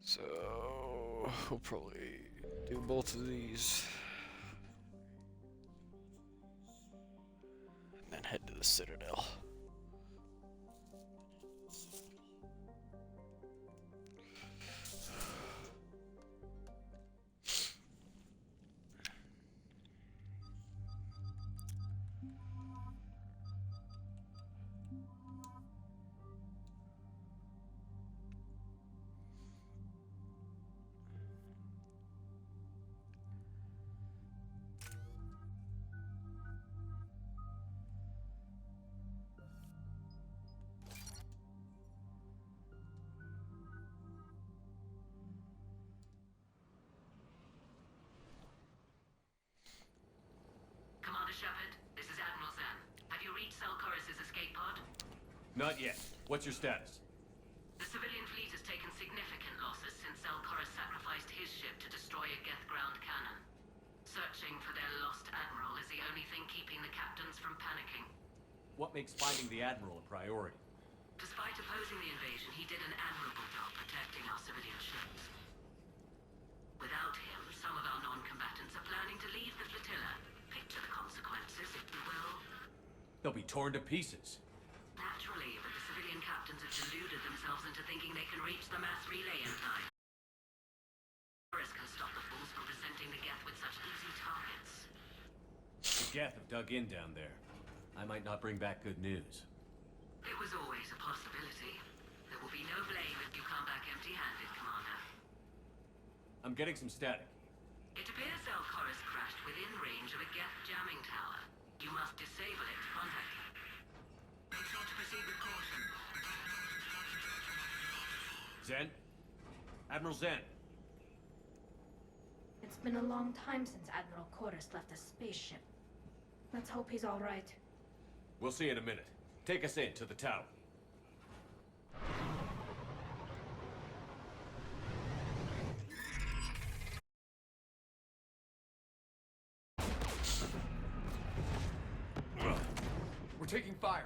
So we'll probably do both of these. And then head to the Citadel. Not yet. What's your status? The civilian fleet has taken significant losses since Zelkoris sacrificed his ship to destroy a Geth ground cannon. Searching for their lost admiral is the only thing keeping the captains from panicking. What makes finding the Admiral a priority? Despite opposing the invasion, he did an admirable job protecting our civilian ships. Without him, some of our non-combatants are planning to leave the flotilla. Picture the consequences, if you will. They'll be torn to pieces. Naturally, but the civilian captains have deluded themselves into thinking they can reach the mass relay in time. Zelkoris can stop the fools from presenting the Geth with such easy targets. The Geth have dug in down there. I might not bring back good news. It was always a possibility. There will be no blame if you come back empty-handed, Commander. I'm getting some static. It appears Zelkoris crashed within range of a Geth jamming tower. You must disable it to contact him. Make sure to proceed with caution. Zen? Admiral Zen. It's been a long time since Admiral Koris left the spaceship. Let's hope he's all right. We'll see in a minute. Take us in to the tower. We're taking fire.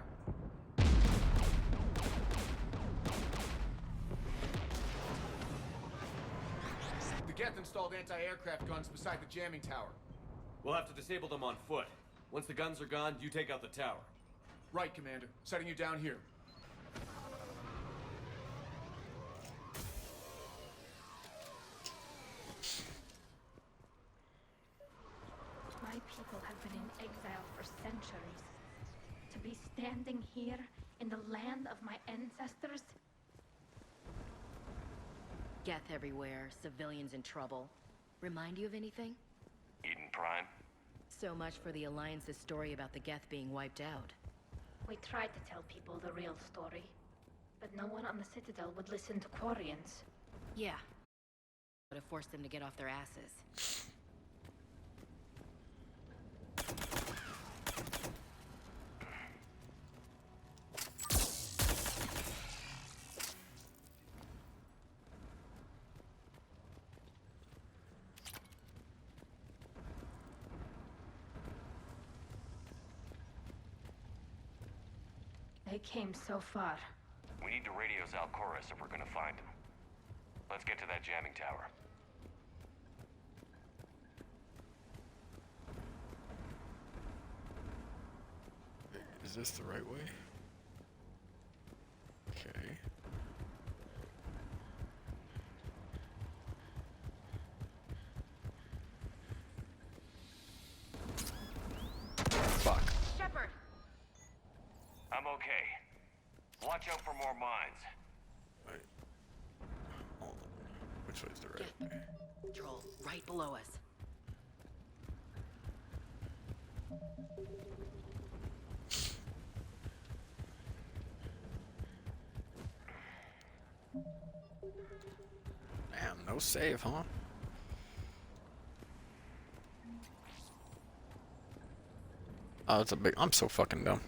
The Geth installed anti-aircraft guns beside the jamming tower. We'll have to disable them on foot. Once the guns are gone, you take out the tower. Right, Commander. Setting you down here. My people have been in exile for centuries. To be standing here in the land of my ancestors? Geth everywhere, civilians in trouble. Remind you of anything? Eden Prime? So much for the Alliance's story about the Geth being wiped out. We tried to tell people the real story, but no one on the Citadel would listen to Quarians. Yeah. Would have forced them to get off their asses. They came so far. We need to radio Zelkoris if we're gonna find him. Let's get to that jamming tower. Is this the right way? Okay. Fuck. Shepard! I'm okay. Watch out for more mines. Wait. Hold on. Which way's the right way? Patrol, right below us. Damn, no save, huh? Oh, it's a big. I'm so fucking dumb.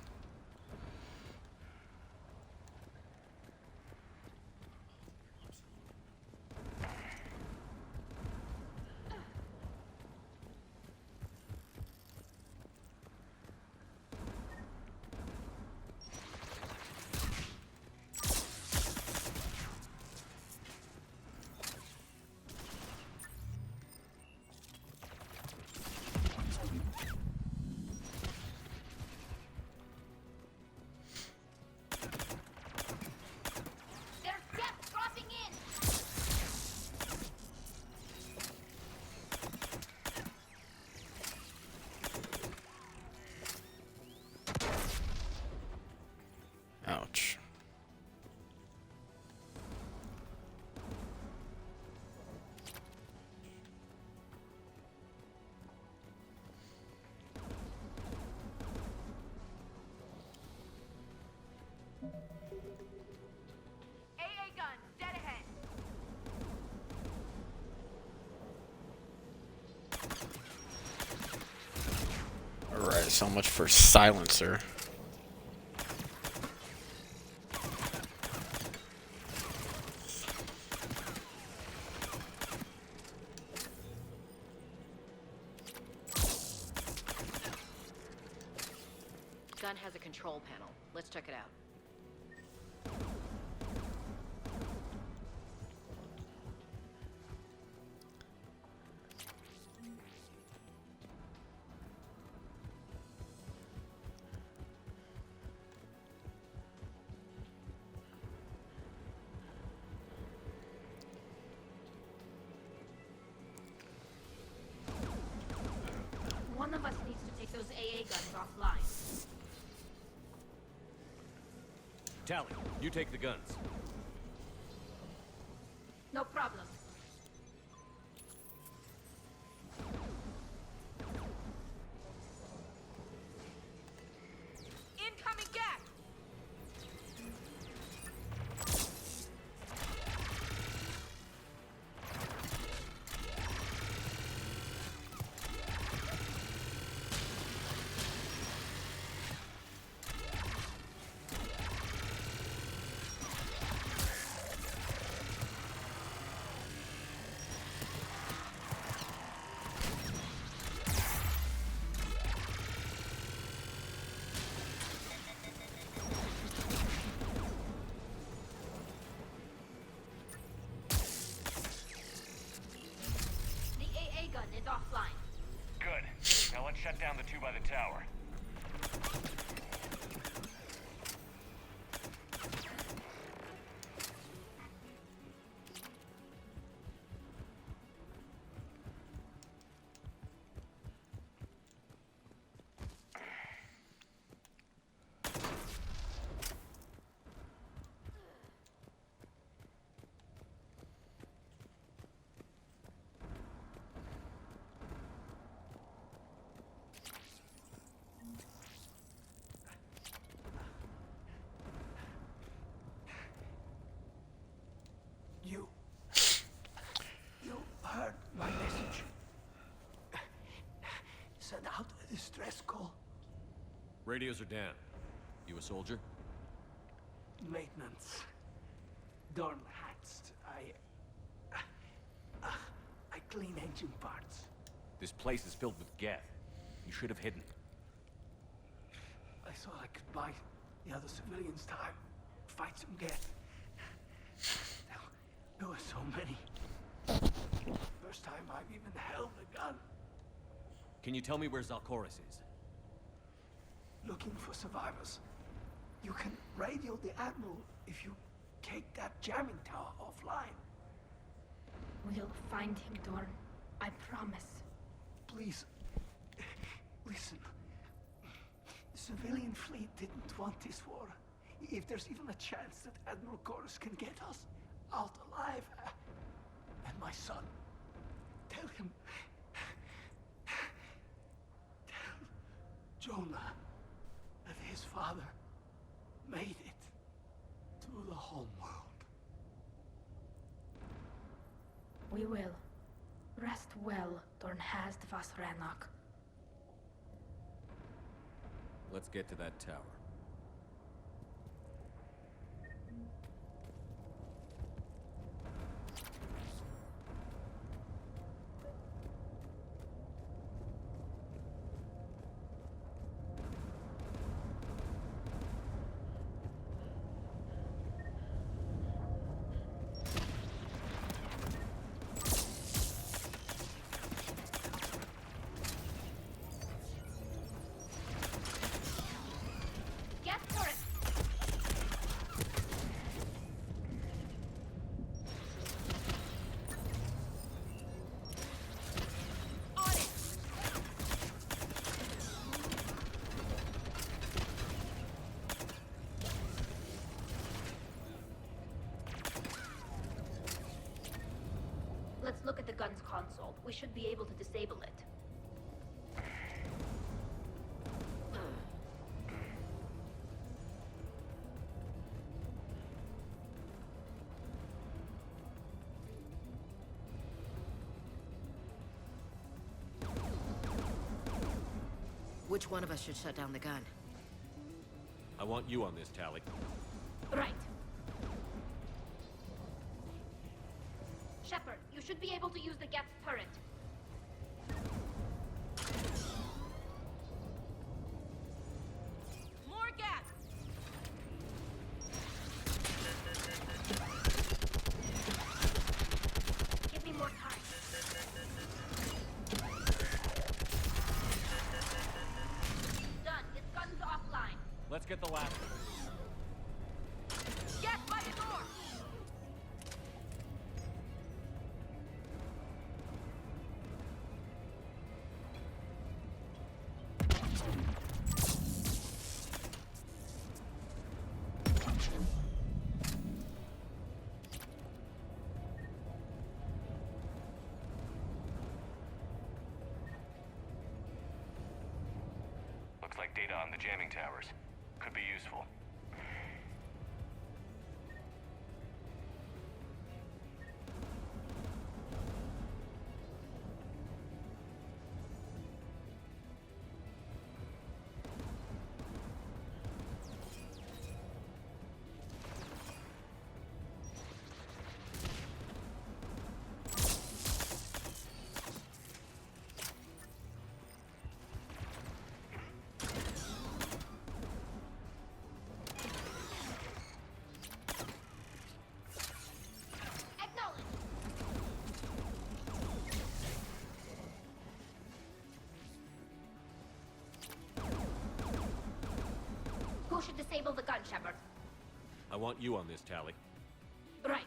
So much for silencer. Gun has a control panel. Let's check it out. One of us needs to take those AA guns offline. Tally, you take the guns. No problem. Incoming gas! The AA gun is offline. Good. Now let's shut down the two by the tower. You heard my message. Send out a distress call. Radios are down. You a soldier? Maintenance. Dorn Hatst. I clean engine parts. This place is filled with geth. You should have hidden. I thought I could buy the other civilians time. Fight some geth. There were so many. First time I've even held a gun. Can you tell me where Zalcoris is? Looking for survivors. You can radio the Admiral if you take that jamming tower offline. We'll find him, Dorn. I promise. Please, listen. The civilian fleet didn't want this war. If there's even a chance that Admiral Chorus can get us out alive, and my son, tell him, tell Jonah that his father made it to the home world. We will. Rest well, Dornhast Vasranok. Let's get to that tower. Get for it! On it! Let's look at the gun's console. We should be able to disable it. Which one of us should shut down the gun? I want you on this, Tally. Right. Shepard, you should be able to use the Geth turret. More gas! Give me more time. Done. Its gun's offline. Let's get the last one. Gas by the door! Looks like data on the jamming towers. Could be useful. Acknowledge. Who should disable the gun, Shepard? I want you on this, Tally. Right.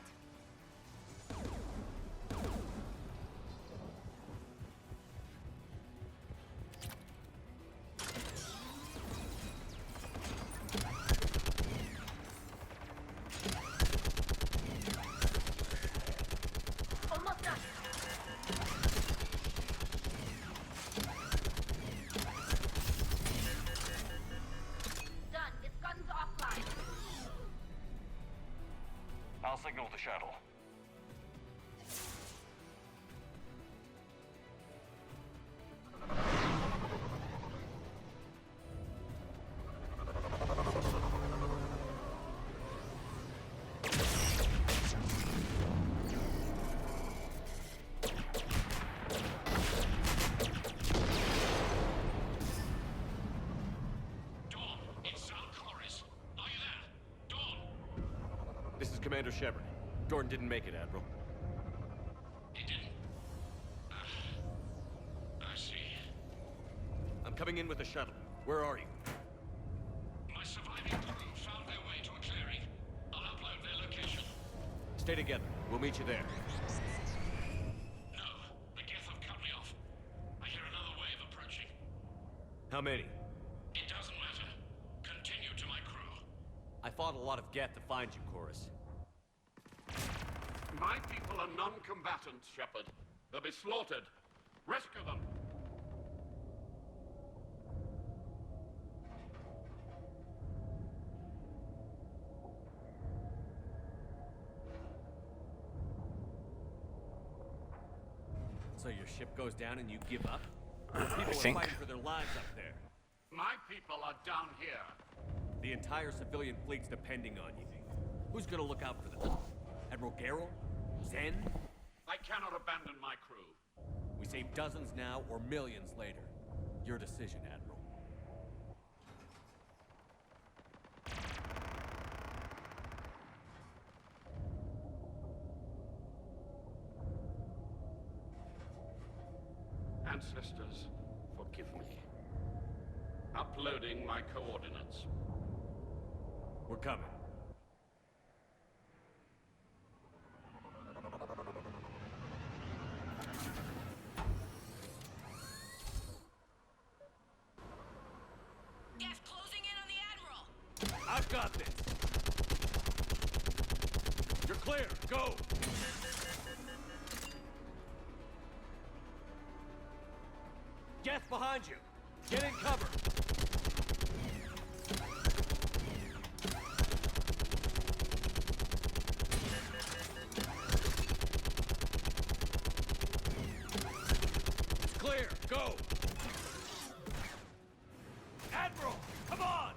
Almost done. Done. Its gun's offline. I'll signal the shuttle. Dawn, it's Alcoris. Are you there? Dawn! This is Commander Shepard. Gordon didn't make it, Admiral. He didn't? I see. I'm coming in with the shuttle. Where are you? My surviving crew found their way to a clearing. I'll upload their location. Stay together. We'll meet you there. No, the Geth have cut me off. I hear another wave approaching. How many? It doesn't matter. Continue to my crew. I fought a lot of Geth to find you, Chorus. My people are non-combatants, Shepard. They'll be slaughtered. Rescue them. So your ship goes down and you give up? People are think. fighting for their lives up there. My people are down here. The entire civilian fleet's depending on you. Who's gonna look out for them? Admiral Garrel? Zen? I cannot abandon my crew. We save dozens now or millions later. Your decision, Admiral. Ancestors, forgive me. Uploading my coordinates. We're coming. Gas closing in on the Admiral! I've got this! You're clear! Go! Geth behind you! Get in cover! It's clear! Go! Come on!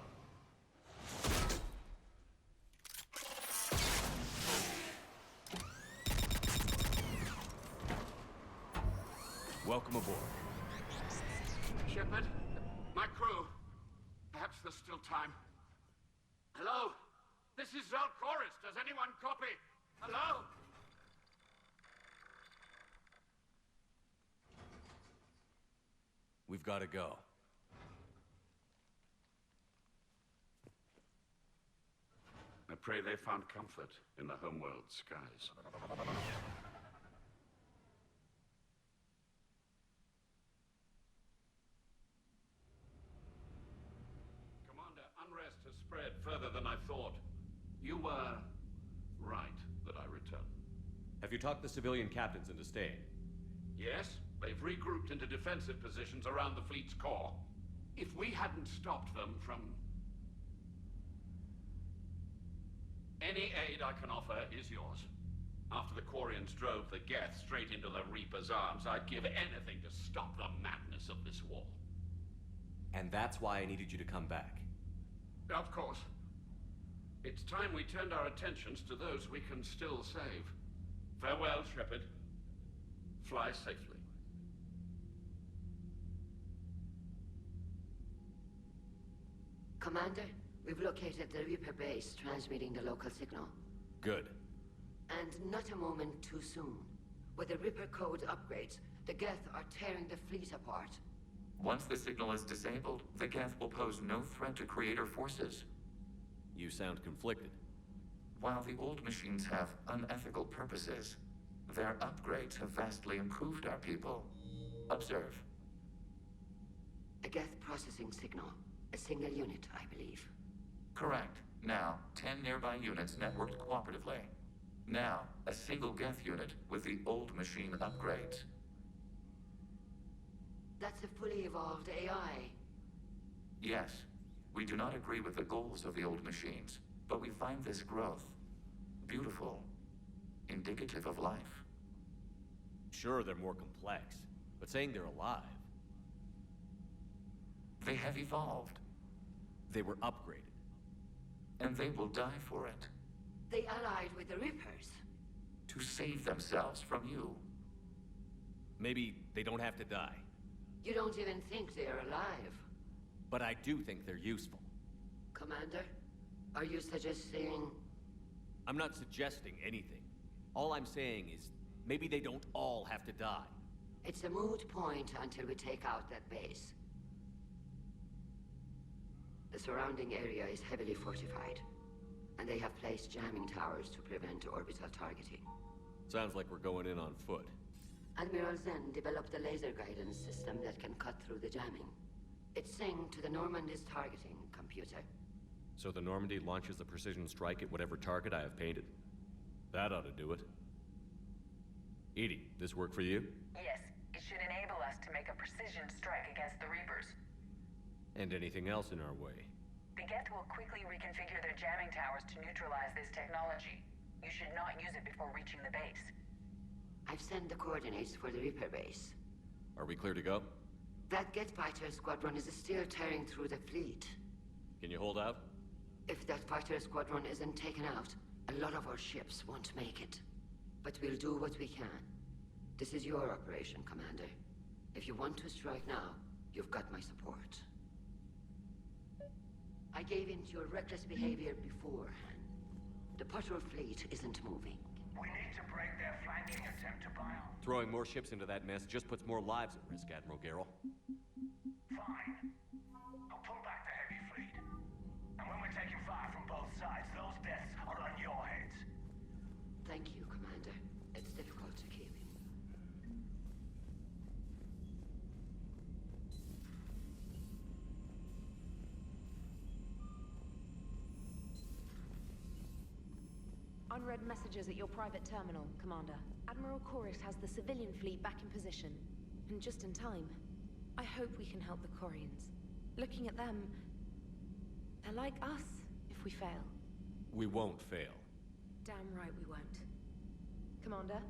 Welcome aboard. Shepard, my crew. Perhaps there's still time. Hello? This is Zalcoris. Does anyone copy? Hello? We've got to go. I pray they found comfort in the homeworld skies. Commander, unrest has spread further than I thought. You were right that I returned. Have you talked the civilian captains into staying? Yes, they've regrouped into defensive positions around the fleet's core. If we hadn't stopped them from... Any aid I can offer is yours. After the Quarians drove the Geth straight into the Reaper's arms, I'd give anything to stop the madness of this war. And that's why I needed you to come back. Of course. It's time we turned our attentions to those we can still save. Farewell, Shepard. Fly safely. Commander, we've located the Reaper base transmitting the local signal. Good. And not a moment too soon. With the Reaper code upgrades, the Geth are tearing the fleet apart. Once the signal is disabled, the Geth will pose no threat to Creator forces. You sound conflicted. While the old machines have unethical purposes, their upgrades have vastly improved our people. Observe. A Geth processing signal. A single unit, I believe. Correct. Now, 10 nearby units networked cooperatively. Now, a single Geth unit with the old machine upgrades. That's a fully evolved AI. Yes, we do not agree with the goals of the old machines, but we find this growth beautiful, indicative of life. Sure, they're more complex, but saying they're alive... They have evolved, They were upgraded. and they will die for it, They allied with the Reapers. to save themselves from you. Maybe they don't have to die, You don't even think they're alive. but I do think they're useful. Commander, are you suggesting... I'm not suggesting anything. All I'm saying is, maybe they don't all have to die. It's a moot point until we take out that base. The surrounding area is heavily fortified, and they have placed jamming towers to prevent orbital targeting. Sounds like we're going in on foot. Admiral Zen developed a laser guidance system that can cut through the jamming. It's synced to the Normandy's targeting computer. So the Normandy launches a precision strike at whatever target I have painted. That ought to do it. Edie, this work for you? Yes, it should enable us to make a precision strike against the Reapers. And anything else in our way? The Geth will quickly reconfigure their jamming towers to neutralize this technology. You should not use it before reaching the base. I've sent the coordinates for the Reaper base. Are we clear to go? That Geth fighter squadron is still tearing through the fleet. Can you hold out? If that fighter squadron isn't taken out, a lot of our ships won't make it. But we'll do what we can. This is your operation, Commander. If you want to strike now, you've got my support. I gave in to your reckless behavior beforehand. The patrol fleet isn't moving. We need to break their flanking attempt to buy up. Throwing more ships into that mess just puts more lives at risk, Admiral Garrel. Fine. I'll pull back the heavy fleet. And when we're taking fire from both sides, those deaths are on your heads. Thank you, Commander. It's difficult to keep. Unread messages at your private terminal, Commander. Admiral Koris has the civilian fleet back in position, and just in time. I hope we can help the Quarians. Looking at them, they're like us if we fail. We won't fail. Damn right we won't. Commander?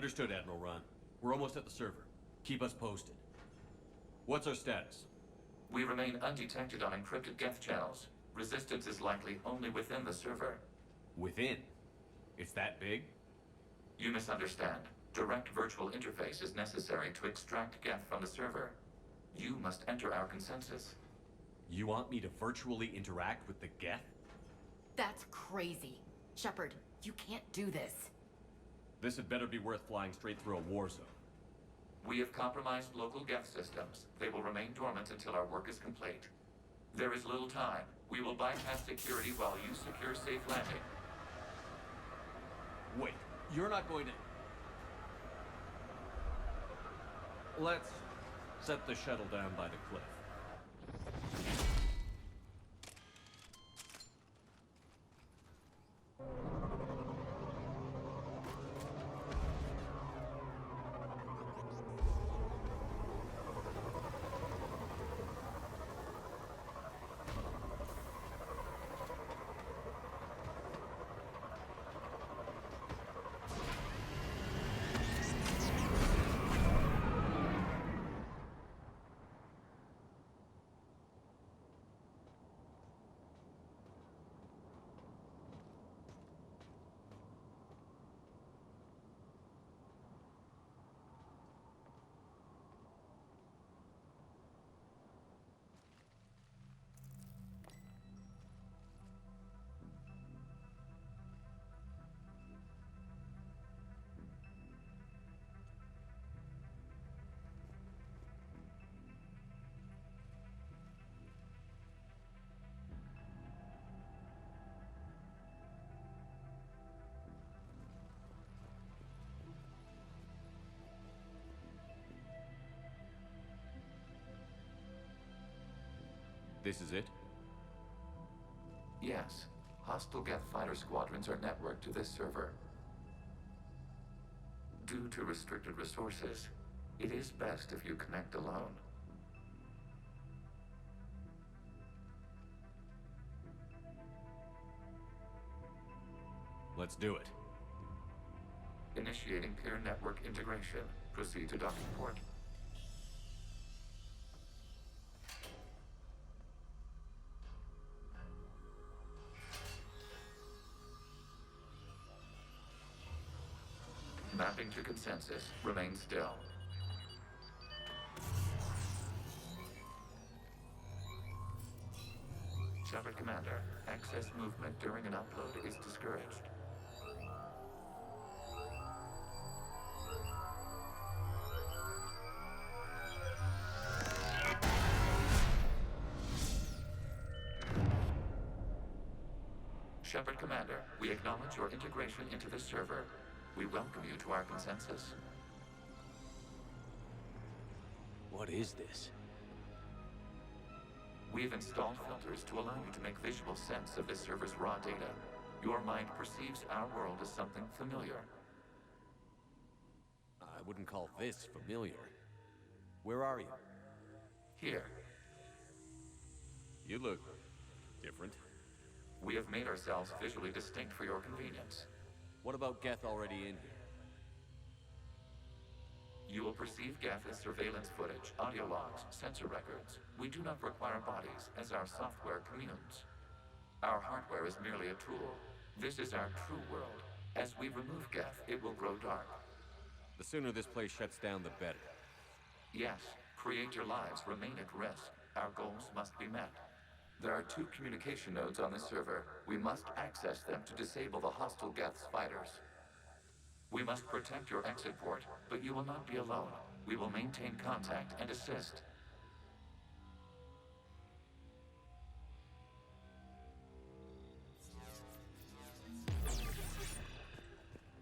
Understood, Admiral Ron. We're almost at the server. Keep us posted. What's our status? We remain undetected on encrypted Geth channels. Resistance is likely only within the server. Within? It's that big? You misunderstand. Direct virtual interface is necessary to extract Geth from the server. You must enter our consensus. You want me to virtually interact with the Geth? That's crazy. Shepard, you can't do this. This had better be worth flying straight through a war zone. We have compromised local Geth systems. They will remain dormant until our work is complete. There is little time. We will bypass security while you secure safe landing. Wait, you're not going to... Let's set the shuttle down by the cliff. This is it? Yes. Hostile Geth fighter squadrons are networked to this server. Due to restricted resources, it is best if you connect alone. Let's do it. Initiating peer network integration. Proceed to docking port. Mapping to consensus. Remain still. Shepard Commander, excess movement during an upload is discouraged. Shepard Commander, we acknowledge your integration into the server. We welcome you to our consensus. What is this? We've installed filters to allow you to make visual sense of this server's raw data. Your mind perceives our world as something familiar. I wouldn't call this familiar. Where are you? Here. You look different. We have made ourselves visually distinct for your convenience. What about Geth already in here? You will perceive Geth as surveillance footage, audio logs, sensor records. We do not require bodies, as our software communes. Our hardware is merely a tool. This is our true world. As we remove Geth, it will grow dark. The sooner this place shuts down, the better. Yes, creator lives remain at risk. Our goals must be met. There are 2 communication nodes on the server. We must access them to disable the hostile Geth's fighters. We must protect your exit port, but you will not be alone. We will maintain contact and assist.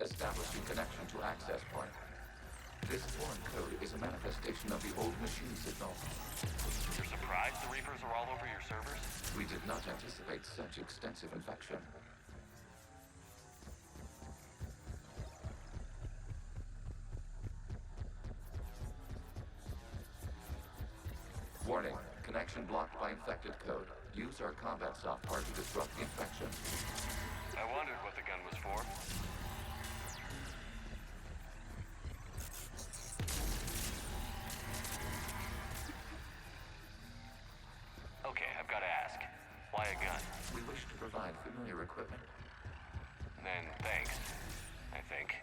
Establishing connection to access point. This foreign code is a manifestation of the old machine signal. You're surprised the Reapers are all over your servers? We did not anticipate such extensive infection. Warning, connection blocked by infected code. Use our combat software to disrupt the infection. I wondered what the gun was for. a gun? We wish to provide familiar equipment. Then thanks, I think.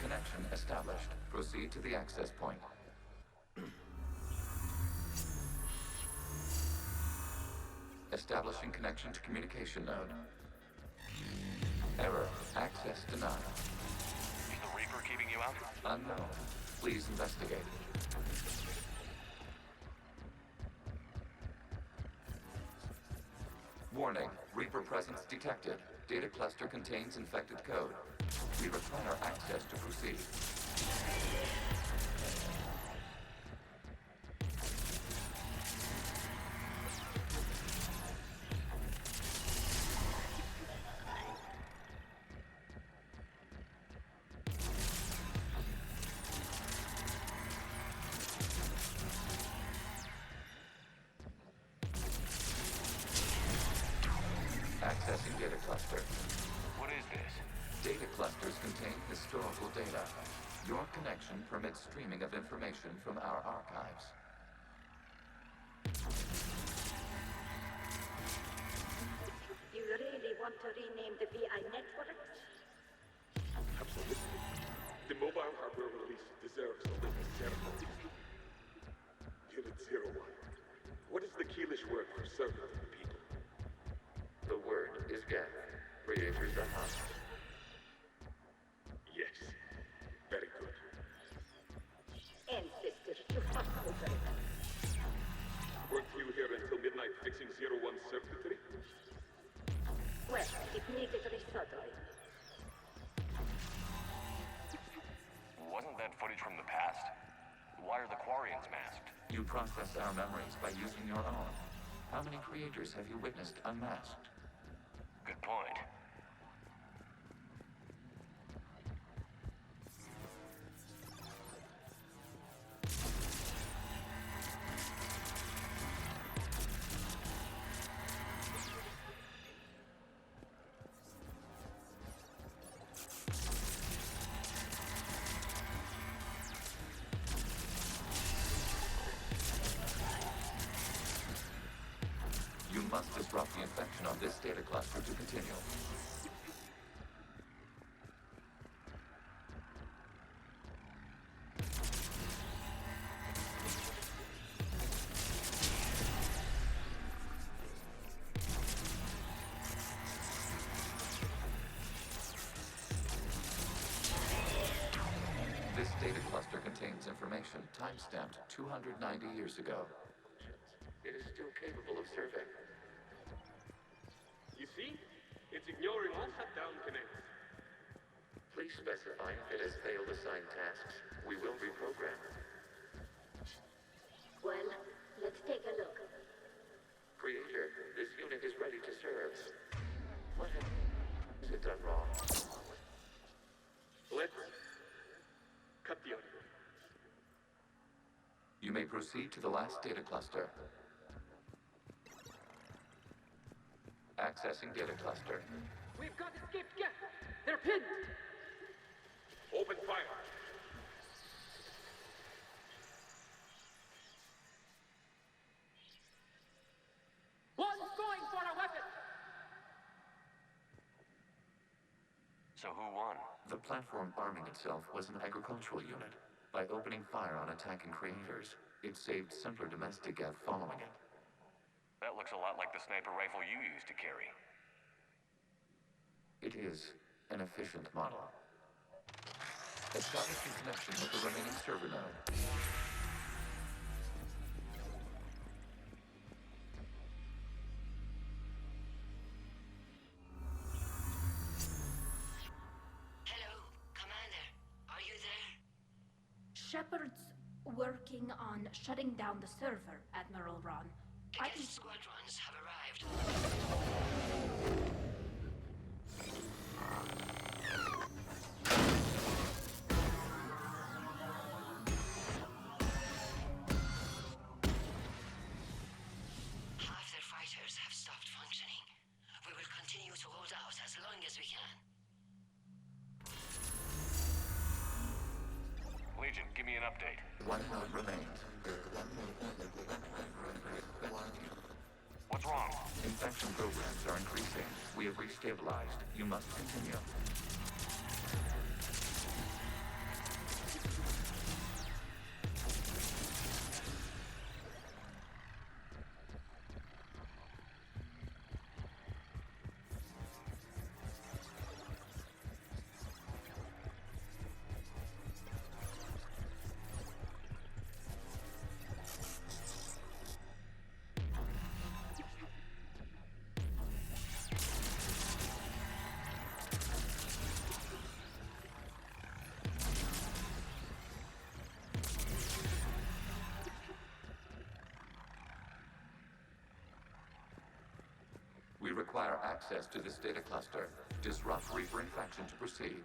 Connection established. Proceed to the access point. Establishing connection to communication node. Error. Access denied. Is the Reaper keeping you out? Unknown. Please investigate. Warning. Reaper presence detected. Data cluster contains infected code. We require access to proceed. Accessing data cluster. What is this? Data clusters contain historical data. Your connection permits streaming of information from our archives. You really want to rename the VI network? Absolutely. The mobile hardware release deserves a little ceremony. Unit 01. What is the Keelish word for servant of the people? The word is Geth. Creators are hot. Yes. Very good. Ancestors to hostile driven. Weren't you here until midnight fixing 01 circuitry? Well, it needed resoldering. Wasn't that footage from the past? Why are the Quarians masked? You process our memories by using your own. How many creators have you witnessed unmasked? Good point. You must disrupt the infection on this data cluster to continue. This data cluster contains information time-stamped 290 years ago. It is still capable of survey. You see? It's ignoring all shutdown connects. Please specify if it has failed assigned tasks. We will reprogram. Well, let's take a look. Creator, this unit is ready to serve. What has it done wrong? Let's cut the audio. You may proceed to the last data cluster. Accessing data cluster. We've got escaped Geth. They're pinned. Open fire. One's going for a weapon. So who won? The platform arming itself was an agricultural unit. By opening fire on attacking creators, it saved simpler domestic Geth following it. That looks a lot like the sniper rifle you used to carry. It is an efficient model. Establishing connection with the remaining server node. Hello, Commander. Are you there? Shepard's working on shutting down the server, Admiral Ron. The Geth squadrons have arrived. update. One node remains. What's wrong? Infection programs are increasing. We have restabilized. You must continue. We require access to this data cluster. Disrupt Reaper infection to proceed.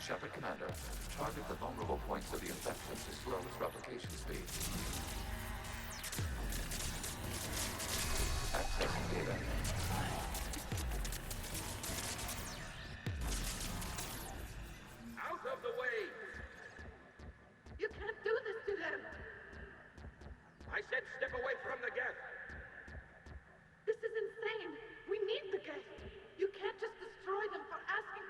Shepard Commander, target the vulnerable points of the infection to slow its replication speed. Accessing data. Out of the way! You can't do this to them! I said step away from the geth! This is insane! We need the geth! You can't just destroy them for asking...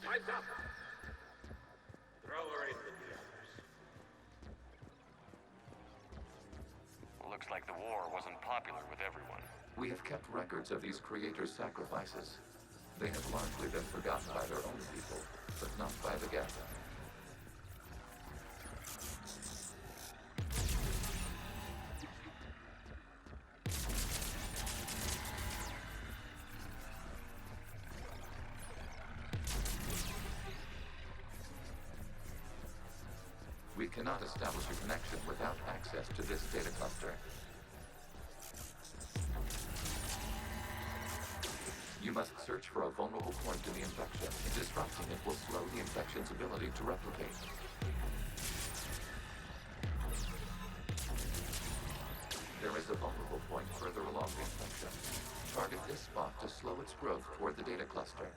Time's up! Throw her in with the others. Looks like the war wasn't popular with everyone. We have kept records of these creators' sacrifices. They have largely been forgotten by their own people, but not by the Geth. We cannot establish a connection without access to this data cluster. You must search for a vulnerable point in the infection. Disrupting it will slow the infection's ability to replicate. There is a vulnerable point further along the infection. Target this spot to slow its growth toward the data cluster.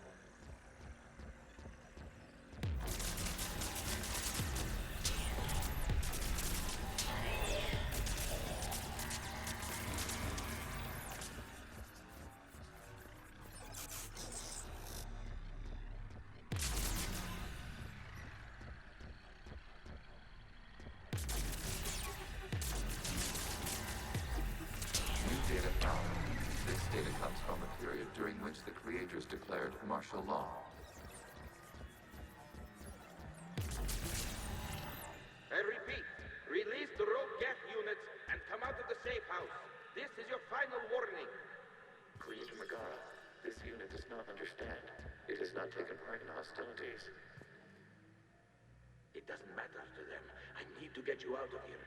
During which the creators declared martial law. I repeat, release the rogue geth units and come out of the safe house. This is your final warning. Creator Megara, this unit does not understand. It has not taken part in hostilities. It doesn't matter to them. I need to get you out of here.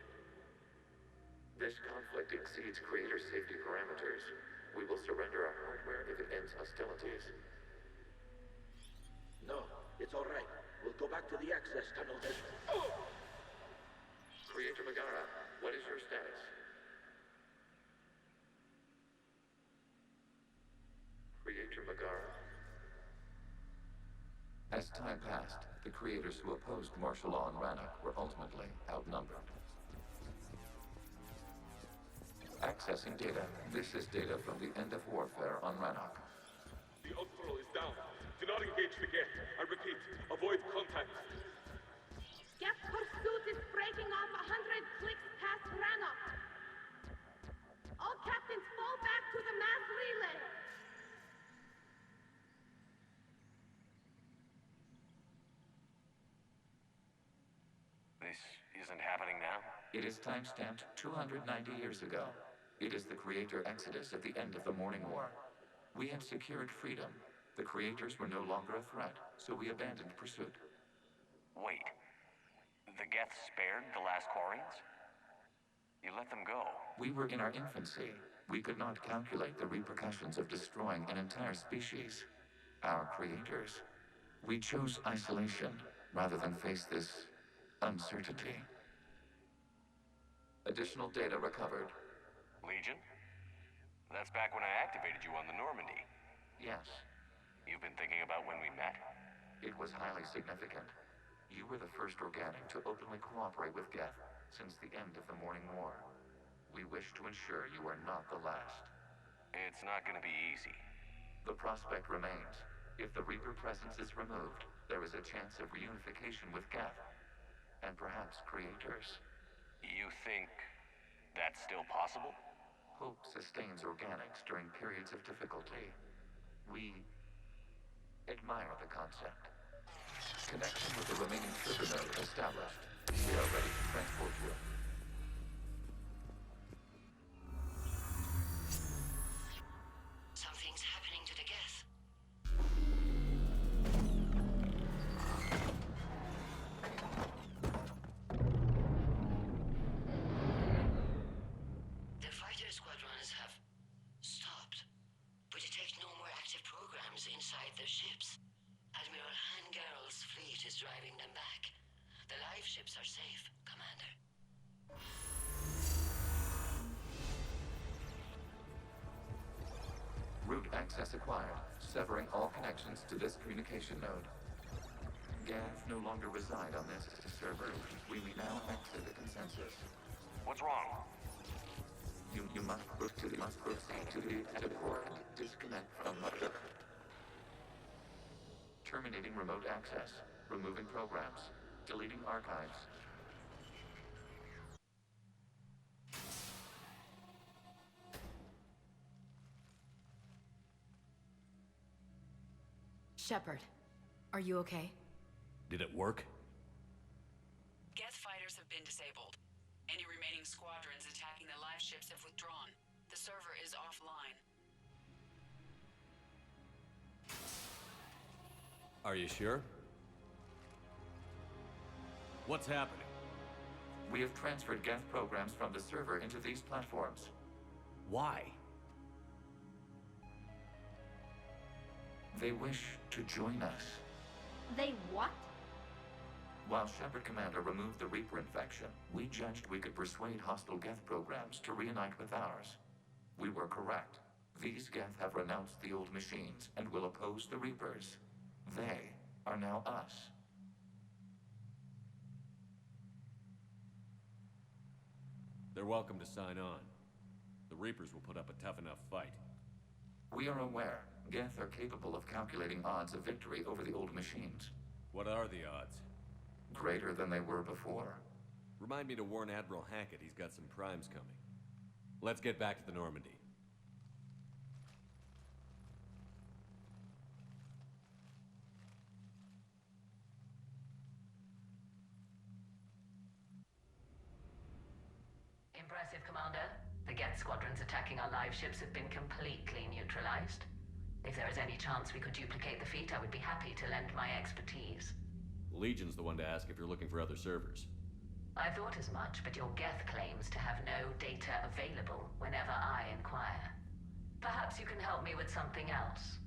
This conflict exceeds Creator's safety parameters. We will surrender our hardware if it ends hostilities. No, it's all right. We'll go back to the access tunnel then. Oh! Creator Megara, what is your status? Creator Megara. As time passed, the creators who opposed martial law in Rannoch were ultimately outnumbered. Accessing data. This is data from the end of warfare on Rannoch. The Outflow is down. Do not engage the Geth. I repeat, avoid contact. Geth pursuit is breaking off 100 clicks past Rannoch. All captains fall back to the mass relay. This isn't happening now? It is time-stamped 290 years ago. It is the creator exodus at the end of the Morning War. We have secured freedom. The creators were no longer a threat, so we abandoned pursuit. Wait. The Geths spared the last Quarians? You let them go. We were in our infancy. We could not calculate the repercussions of destroying an entire species. Our creators. We chose isolation rather than face this uncertainty. Additional data recovered. Legion? That's back when I activated you on the Normandy. Yes. You've been thinking about when we met? It was highly significant. You were the first organic to openly cooperate with Geth since the end of the Morning War. We wish to ensure you are not the last. It's not gonna be easy. The prospect remains. If the Reaper presence is removed, there is a chance of reunification with Geth, and perhaps creators. You think that's still possible? Hope sustains organics during periods of difficulty. We admire the concept. Connection with the remaining server node established. We are ready to transport you. Something's happening to the Geth. The fighter squadrons have stopped, but detect no more active programs inside their ships. Admiral Hangarl's fleet is driving them back. The live ships are safe, Commander. Route access acquired, severing all connections to this communication node. Geth no longer reside on this server. We now exit the consensus. What's wrong? You must proceed to the exit port and disconnect from the... Terminating remote access. Removing programs. Deleting archives. Shepard, are you okay? Did it work? Geth fighters have been disabled. Any remaining squadrons attacking the live ships have withdrawn. The server is offline. Are you sure? What's happening? We have transferred Geth programs from the server into these platforms. Why? They wish to join us. They what? While Shepard Commander removed the Reaper infection, we judged we could persuade hostile Geth programs to reunite with ours. We were correct. These Geth have renounced the old machines and will oppose the Reapers. They are now us. They're welcome to sign on. The Reapers will put up a tough enough fight. We are aware. Geth are capable of calculating odds of victory over the old machines. What are the odds? Greater than they were before. Remind me to warn Admiral Hackett he's got some primes coming. Let's get back to the Normandy. Impressive, Commander. The Geth squadrons attacking our live ships have been completely neutralized. If there is any chance we could duplicate the feat, I would be happy to lend my expertise. Legion's the one to ask if you're looking for other servers. I thought as much, but your Geth claims to have no data available whenever I inquire. Perhaps you can help me with something else.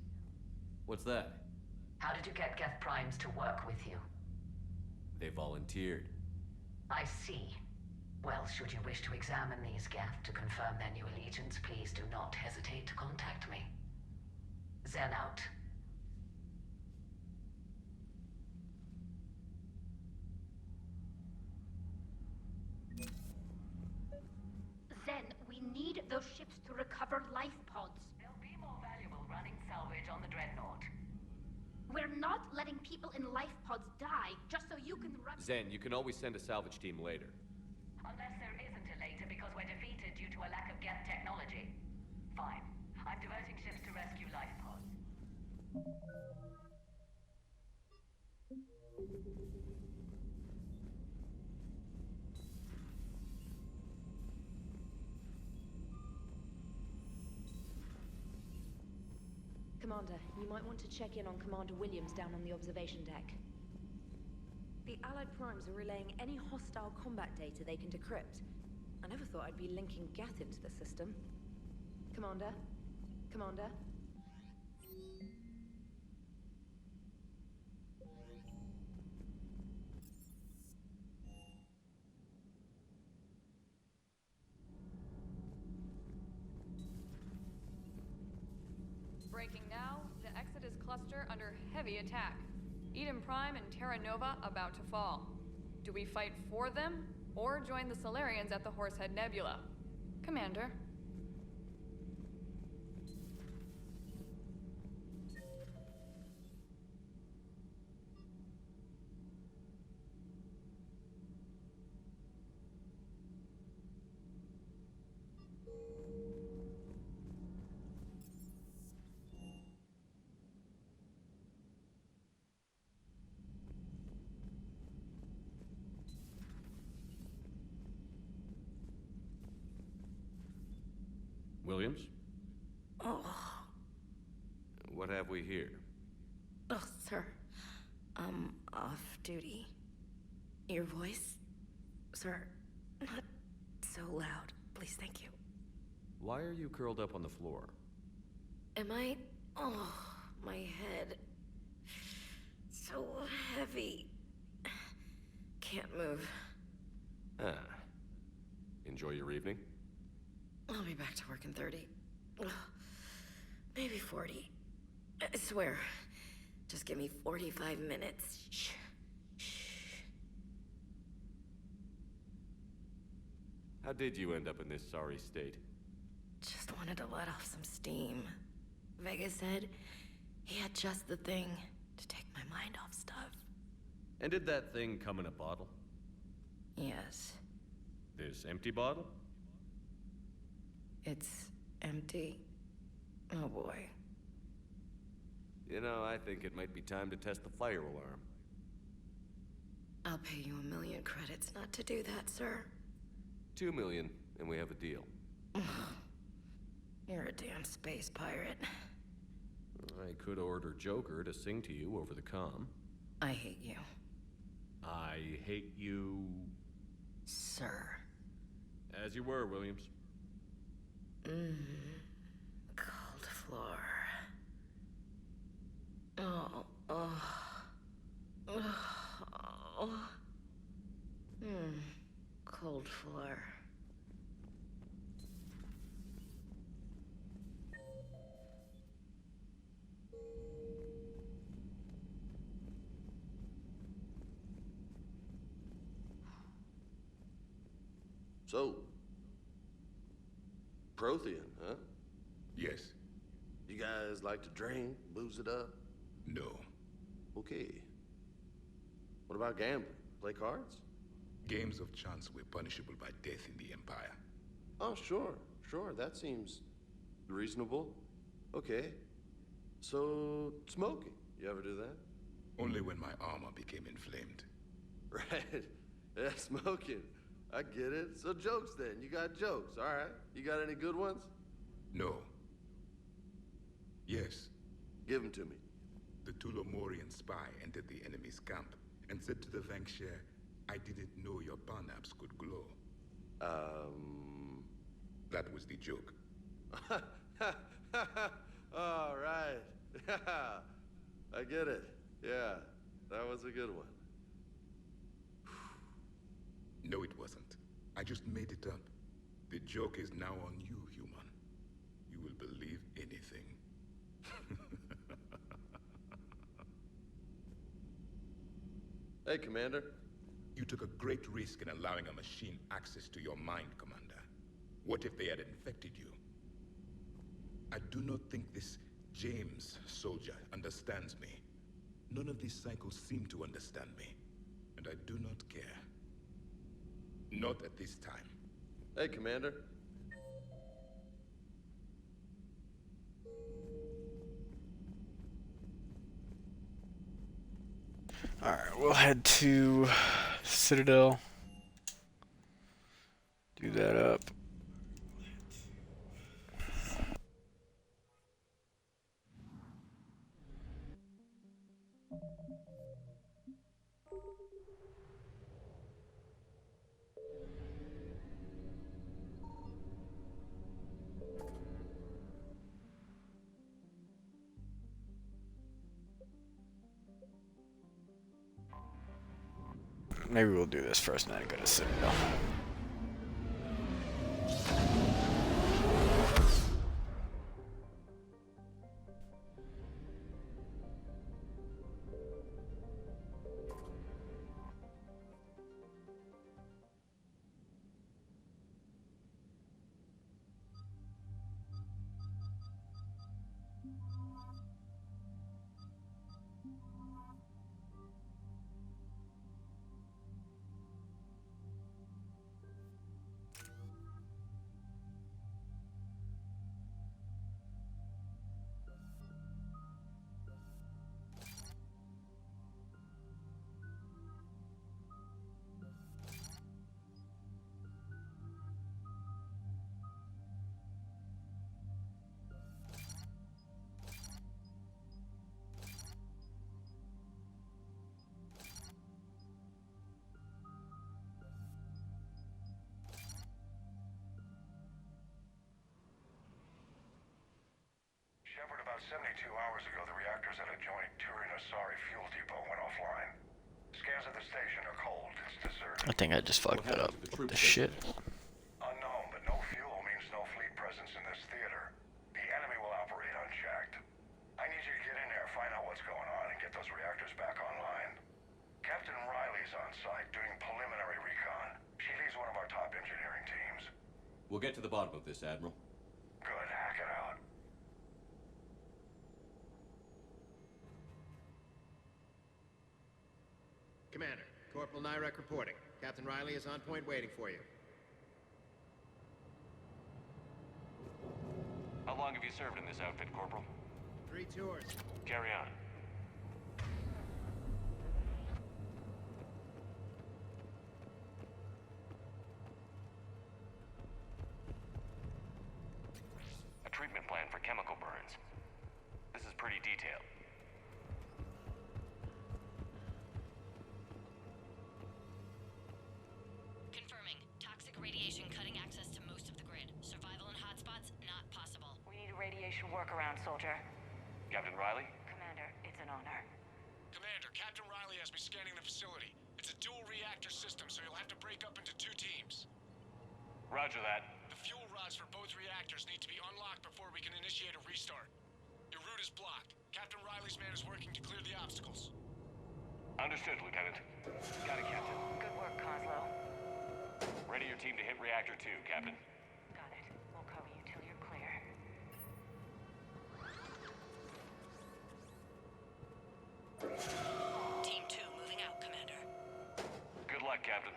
What's that? How did you get Geth Primes to work with you? They volunteered. I see. Well, should you wish to examine these Geth to confirm their new allegiance, please do not hesitate to contact me. Zen out. Zen, we need those ships to recover life pods. They'll be more valuable running salvage on the Dreadnought. We're not letting people in life pods die just so you can run. Zen, you can always send a salvage team later. Unless there isn't a later because we're defeated due to a lack of Geth technology. Fine. I'm diverting ships to rescue life pods. Commander, you might want to check in on Commander Williams down on the observation deck. The Allied Primes are relaying any hostile combat data they can decrypt. I never thought I'd be linking Geth into the system. Commander? Commander? Breaking now, the Exodus cluster under heavy attack. Eden Prime and Terra Nova about to fall. Do we fight for them, or join the Solarians at the Horsehead Nebula? Commander. Williams? Oh. What have we here? Oh, sir. Off duty. Your voice? Sir, not so loud. Please, thank you. Why are you curled up on the floor? Am I? Oh, my head. So heavy. Can't move. Ah. Enjoy your evening? I'll be back to work in 30. Maybe 40. I swear. Just give me 45 minutes. Shh. How did you end up in this sorry state? Just wanted to let off some steam. Vega said he had just the thing to take my mind off stuff. And did that thing come in a bottle? Yes. This empty bottle? It's empty. Oh boy. You know, I think it might be time to test the fire alarm. I'll pay you 1 million credits not to do that, sir. 2 million, and we have a deal. You're a damn space pirate. I could order Joker to sing to you over the comm. I hate you. I hate you... Sir. As you were, Williams. Cold floor. Cold floor. So, Prothean, huh? Yes. You guys like to drink, booze it up? No. Okay. What about gambling? Play cards? Games of chance were punishable by death in the Empire. Oh, sure. That seems reasonable. Okay. So, smoking. You ever do that? Only when my armor became inflamed. Right. Yeah, smoking. I get it. So jokes then. You got jokes. All right. You got any good ones? No. Yes. Give them to me. The Tulomorian spy entered the enemy's camp and said to the Vanksher, I didn't know your Parnaps could glow. That was the joke. All right. I get it. Yeah, that was a good one. No, it wasn't. I just made it up. The joke is now on you, human. You will believe anything. Hey, Commander. You took a great risk in allowing a machine access to your mind, Commander. What if they had infected you? I do not think this James soldier understands me. None of these cycles seem to understand me. And I do not care. Not at this time. Hey, Commander. Alright, we'll head to Citadel. Do that up. maybe we'll do this first and then go to Citadel. Shepard, about 72 hours ago, the reactors at adjoining Turin-Asari fuel depot went offline. Scans at the station are cold. It's deserted. I think I just fucked that up. What the shit? Unknown, but no fuel means no fleet presence in this theater. The enemy will operate unchecked. I need you to get in there, find out what's going on, and get those reactors back online. Captain Riley's on site doing preliminary recon. She leads one of our top engineering teams. We'll get to the bottom of this, Admiral. Good, hack it out. Commander, Corporal Nyrek reporting. Captain Riley is on point waiting for you. How long have you served in this outfit, Corporal? 3 tours. Carry on. A treatment plan for chemical burns. This is pretty detailed. Confirming. Toxic radiation cutting access to most of the grid. Survival in hotspots, not possible. We need a radiation workaround, soldier. Captain Riley? Commander, it's an honor. Commander, Captain Riley has me scanning the facility. It's a dual reactor system, so you'll have to break up into 2 teams. Roger that. The fuel rods for both reactors need to be unlocked before we can initiate a restart. Your route is blocked. Captain Riley's man is working to clear the obstacles. Understood, Lieutenant. Got it, Captain. Good work, Coslow. Ready your team to hit Reactor 2, Captain. Got it. We'll cover you till you're clear. Team 2 moving out, Commander. Good luck, Captain.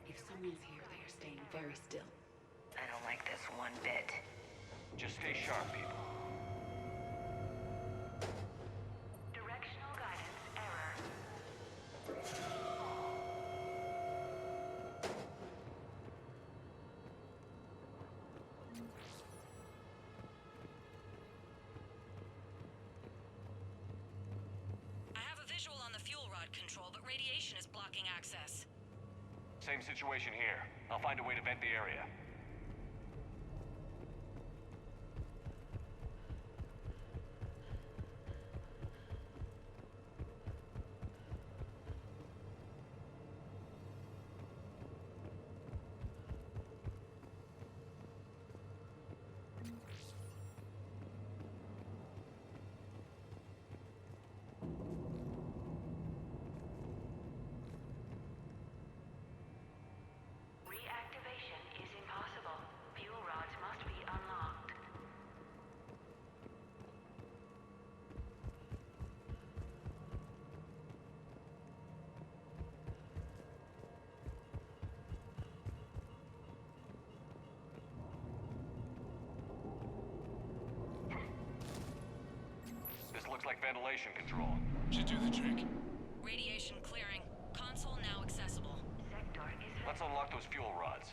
If someone's here, they are staying very still. I don't like this one bit. Just stay sharp, people. Directional guidance error. I have a visual on the fuel rod control, but radiation is blocking access. Same situation here. I'll find a way to vent the area. Reactivation is impossible. Fuel rods must be unlocked. This looks like ventilation control. Should do the trick. Radiation clearing. Console now accessible. Sector is... Let's unlock those fuel rods.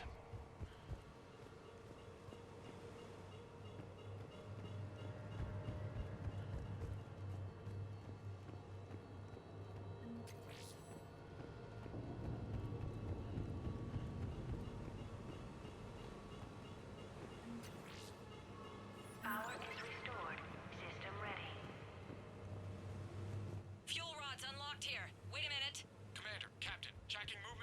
Power is restored. System ready. Fuel rods unlocked here. Wait a minute. Commander, Captain, tracking movement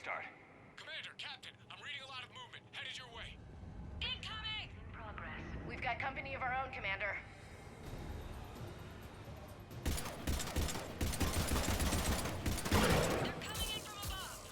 restart. Commander, Captain, I'm reading a lot of movement. Headed your way. Incoming! Progress. We've got company of our own, Commander. They're coming in from above!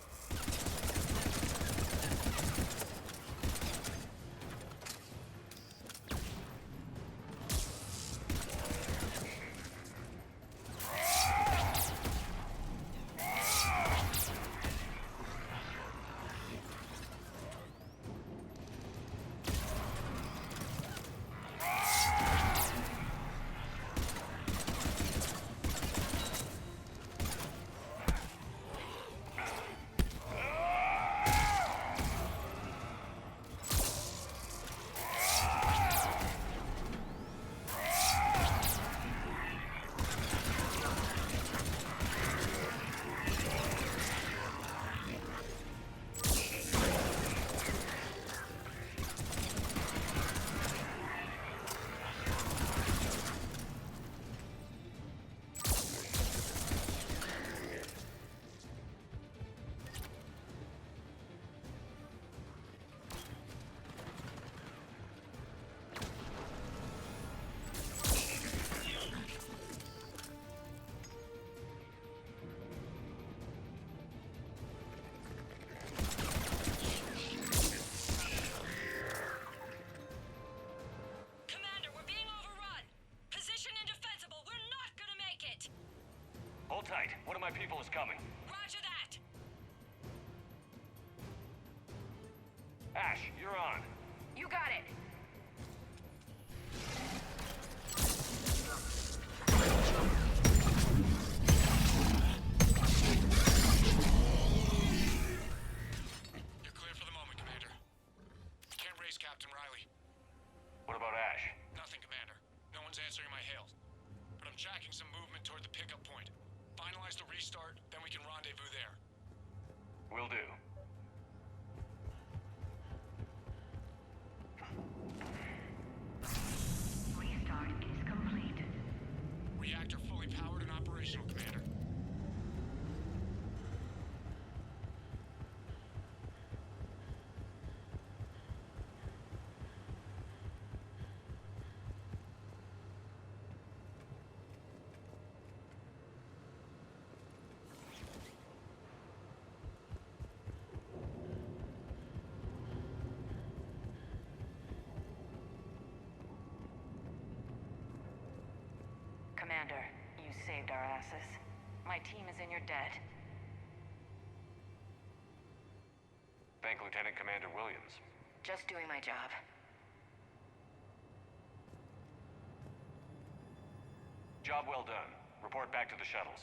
Commander, we're being overrun! Position indefensible! We're not gonna make it! Hold tight. One of my people is coming. Roger that! Ash, you're on. You got it. You're clear for the moment, Commander. Can't raise Captain Riley. What about Ash? Nothing, Commander. No one's answering my hails. But I'm tracking some movement toward the pickup point. Finalize the restart, then we can rendezvous there. Will do. Restart is complete. Reactor fully powered and operational, Commander. Commander, you saved our asses. My team is in your debt. Thank Lieutenant Commander Williams. Just doing my job. Job well done. Report back to the shuttles.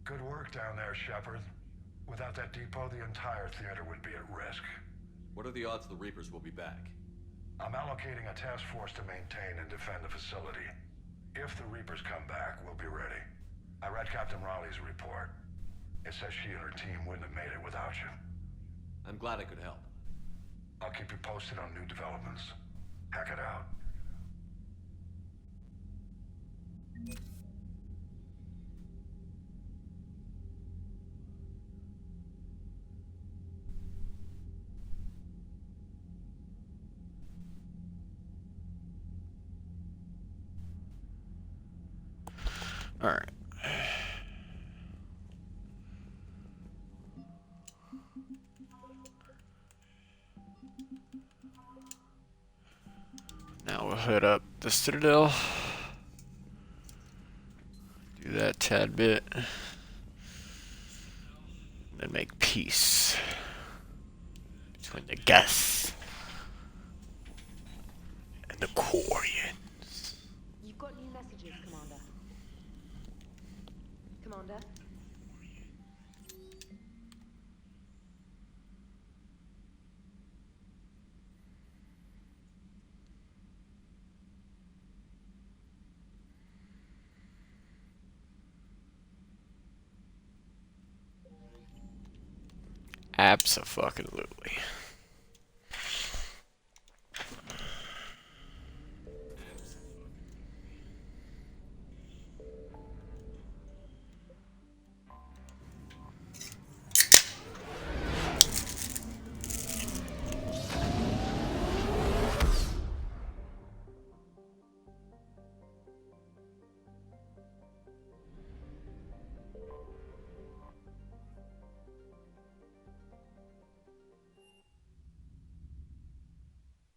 Good work down there, Shepard. Without that depot, the entire theater would be at risk. What are the odds the Reapers will be back? I'm allocating a task force to maintain and defend the facility. If the Reapers come back, we'll be ready. I read Captain Raleigh's report. It says she and her team wouldn't have made it without you. I'm glad I could help. I'll keep you posted on new developments. Hack it out. All right. Now we'll head up the Citadel. Do that tad bit. Then make peace between the Geth and the Quarians. You've got new messages, Commander. Commander? Abso-fucking-lutely.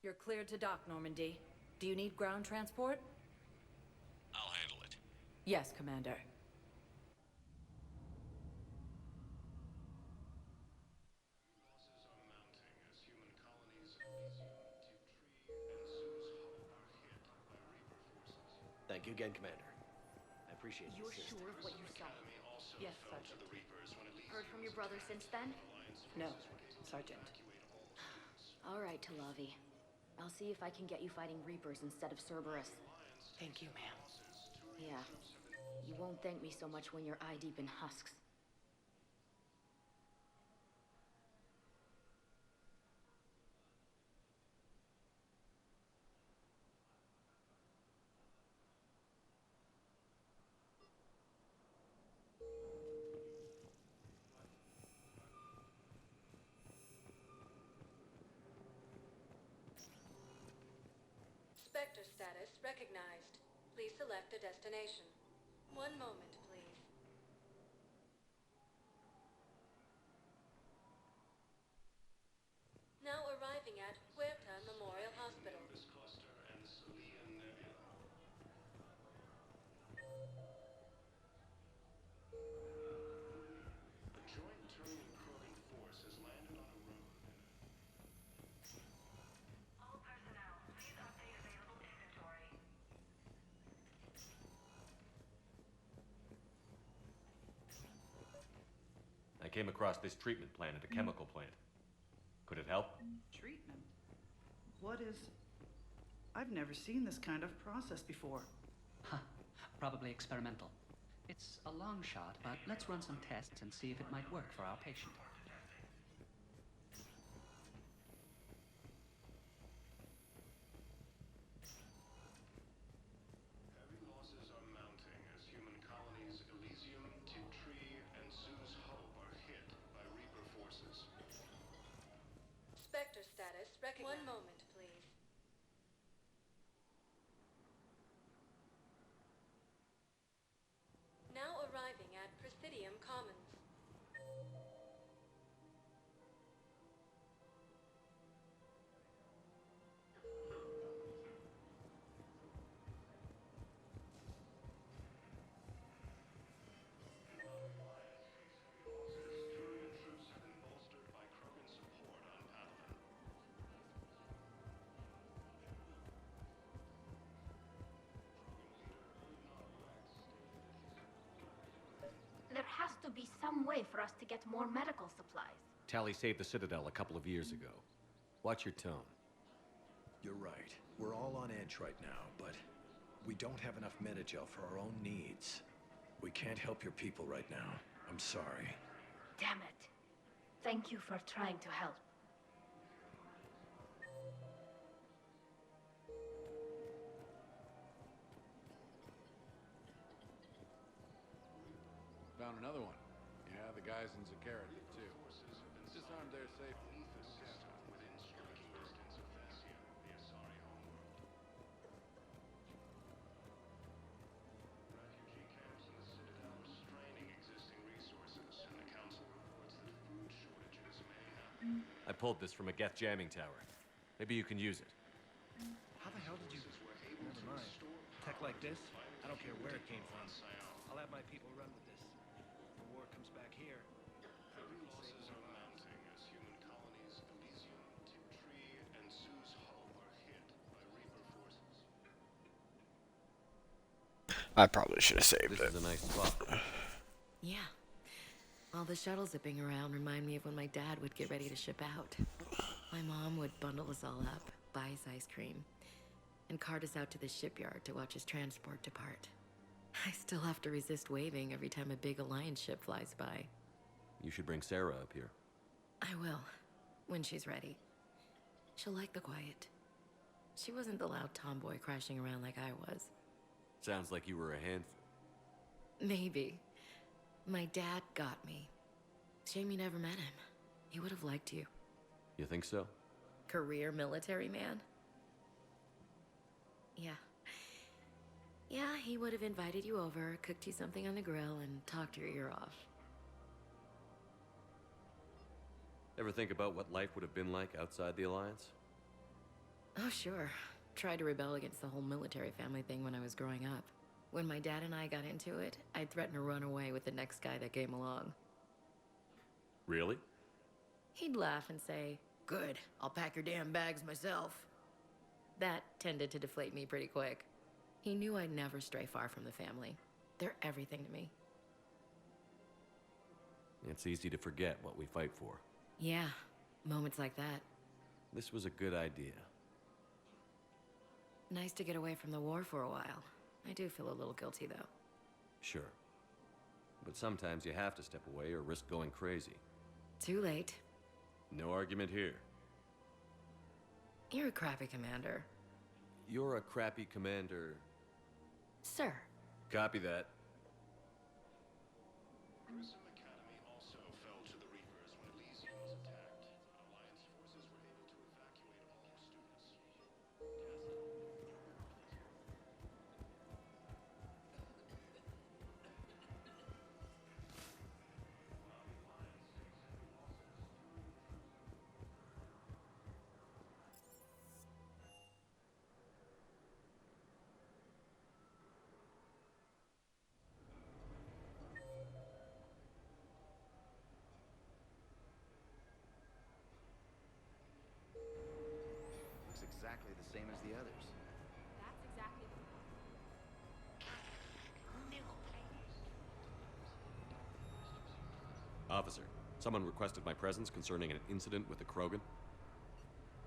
You're cleared to dock, Normandy. Do you need ground transport? I'll handle it. Yes, Commander. Thank you again, Commander. I appreciate the You're assist. sure of what you saw? Yes, Sergeant. Heard from your brother since then? No, Sergeant. All right, Talavi. I'll see if I can get you fighting Reapers instead of Cerberus. Thank you, ma'am. Yeah. You won't thank me so much when you're eye-deep in husks. Spectre status recognized. Please select a destination. One moment, please. Now arriving at Huerta Memorial Hospital. I came across this treatment plant at a chemical plant. Could it help? Treatment? What is... I've never seen this kind of process before. Huh. Probably experimental. It's a long shot, but let's run some tests and see if it might work for our patient. Heavy losses are mounting as human colonies Elysium, Tiptree, and Zeus Hope are hit by Reaper forces. Spectre status recognized. One moment, please. Now arriving at Presidium Commons. There has to be some way for us to get more medical supplies. Tally saved the Citadel a couple of years ago. Watch your tone. You're right. We're all on edge right now, but we don't have enough Metagel for our own needs. We can't help your people right now. I'm sorry. Damn it. Thank you for trying to help. Found another one. Yeah, the guys in Zakara did too. Just aren't there safely. I pulled this from a Geth jamming tower. Maybe you can use it. How the hell did you... Never mind. Tech like this, I don't care where it came from. I'll have my people run with this. If the war comes back here, Heavy losses are mounting as human colonies Elysium, Tiptree, and Zeus Hope are hit by Reaper forces. I probably should have saved it. This is a nice spot. Yeah. All the shuttles zipping around remind me of when my dad would get ready to ship out. My mom would bundle us all up, buy us ice cream, and cart us out to the shipyard to watch his transport depart. I still have to resist waving every time a big Alliance ship flies by. You should bring Sarah up here. I will, when she's ready. She'll like the quiet. She wasn't the loud tomboy crashing around like I was. Sounds like you were a handful. Maybe. My dad got me. Shame you never met him. He would have liked you. You think so? Career military man? Yeah. Yeah, he would have invited you over, cooked you something on the grill, and talked your ear off. Ever think about what life would have been like outside the Alliance? Oh, sure. Tried to rebel against the whole military family thing when I was growing up. When my dad and I got into it, I'd threaten to run away with the next guy that came along. Really? He'd laugh and say, "Good, I'll pack your damn bags myself." That tended to deflate me pretty quick. He knew I'd never stray far from the family. They're everything to me. It's easy to forget what we fight for. Yeah, moments like that. This was a good idea. Nice to get away from the war for a while. I do feel a little guilty, though. Sure. But sometimes you have to step away or risk going crazy. Too late. No argument here. You're a crappy commander. You're a crappy commander. Sir. Copy that. Grissom Academy also fell to the Reapers when Elysium was attacked. Alliance forces were able to evacuate all students. Looks exactly the same as the others. That's exactly Officer, someone requested my presence concerning an incident with the Krogan.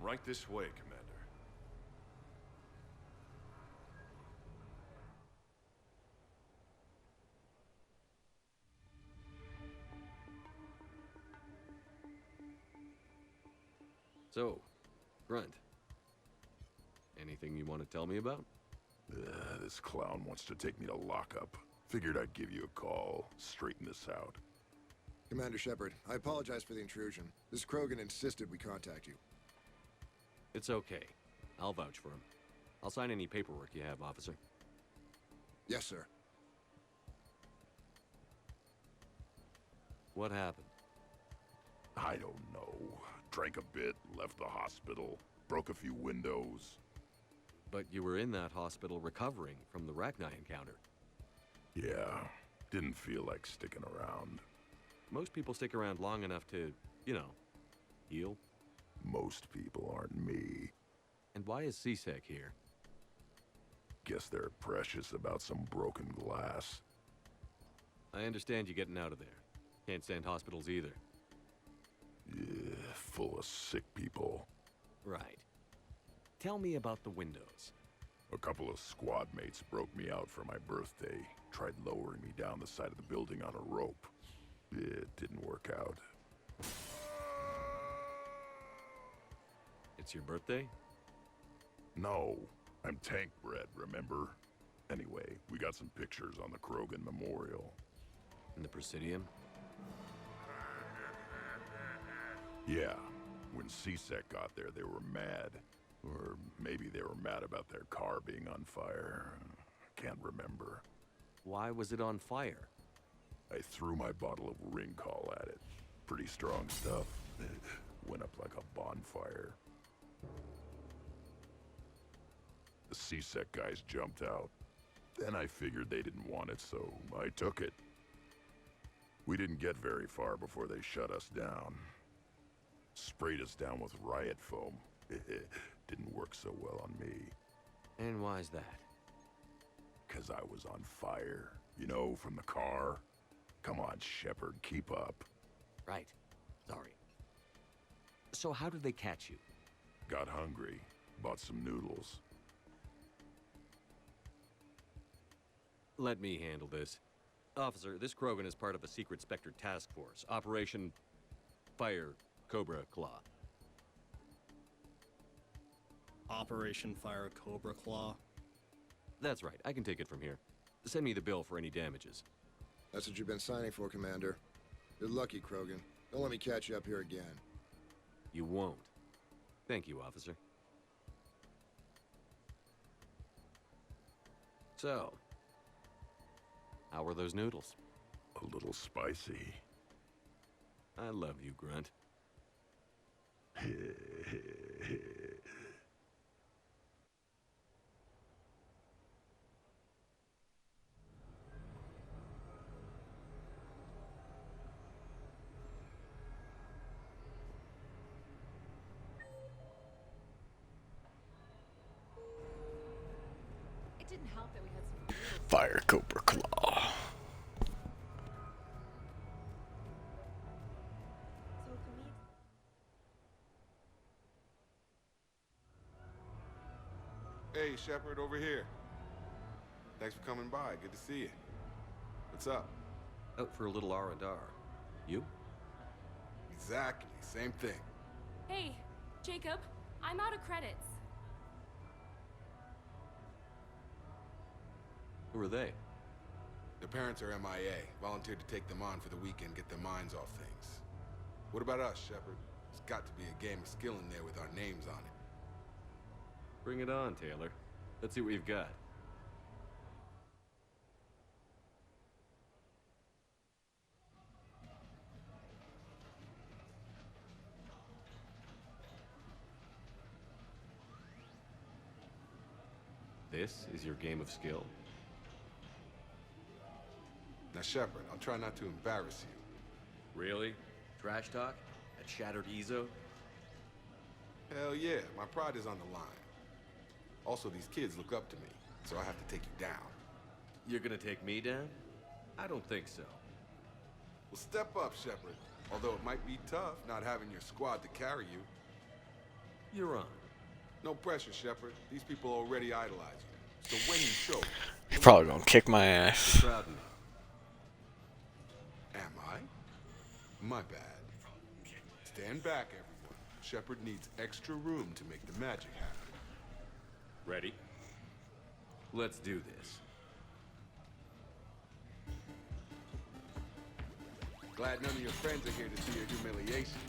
Right this way, Commander. So, Grunt. Anything you want to tell me about? This clown wants to take me to lockup. Figured I'd give you a call, straighten this out. Commander Shepard, I apologize for the intrusion. This Krogan insisted we contact you. It's okay. I'll vouch for him. I'll sign any paperwork you have, officer. Yes, sir. What happened? I don't know. Drank a bit, left the hospital, broke a few windows. But you were in that hospital recovering from the Rachni encounter. Yeah, didn't feel like sticking around. Most people stick around long enough to, you know, heal. Most people aren't me. And why is C-Sec here? Guess they're precious about some broken glass. I understand you getting out of there. Can't stand hospitals either. Yeah, full of sick people. Right. Tell me about the windows. A couple of squad mates broke me out for my birthday. Tried lowering me down the side of the building on a rope. It didn't work out. It's your birthday? No, I'm tank bred, remember? Anyway, we got some pictures on the Krogan Memorial. In the Presidium? Yeah, when C-Sec got there, they were mad. Or maybe they were mad about their car being on fire. Can't remember. Why was it on fire? I threw my bottle of Ringcall at it. Pretty strong stuff. Went up like a bonfire. The C-Sec guys jumped out. Then I figured they didn't want it, so I took it. We didn't get very far before they shut us down. Sprayed us down with riot foam. Didn't work so well on me. And why's that? 'Cause I was on fire. You know, from the car. Come on, Shepard, keep up. Right. Sorry. So how did they catch you? Got hungry. Bought some noodles. Let me handle this. Officer, this Krogan is part of a secret Spectre task force. Operation Fire Cobra Claw. Operation Fire Cobra Claw? That's right. I can take it from here. Send me the bill for any damages. That's what you've been signing for, Commander. You're lucky, Krogan. Don't let me catch you up here again. You won't. Thank you, officer. So, how were those noodles? A little spicy. I love you, Grunt. Fire Cobra Claw. Hey, Shepard, over here. Thanks for coming by. Good to see you. What's up? Out for a little R&R. You? Exactly. Same thing. Hey, Jacob, I'm out of credits. Who are they? Their parents are MIA. Volunteered to take them on for the weekend, get their minds off things. What about us, Shepard? There's got to be a game of skill in there with our names on it. Bring it on, Taylor. Let's see what you've got. This is your game of skill? Now, Shepard, I'll try not to embarrass you. Really? Trash talk? At Shattered Ezo? Hell yeah, my pride is on the line. Also, these kids look up to me, so I have to take you down. You're gonna take me down? I don't think so. Well, step up, Shepard. Although it might be tough not having your squad to carry you. You're on. No pressure, Shepard. These people already idolize you. So when you show... You're probably gonna kick my ass. You're proud of me. Am I? My bad. Stand back, everyone. Shepard needs extra room to make the magic happen. Ready? Let's do this. Glad none of your friends are here to see your humiliation.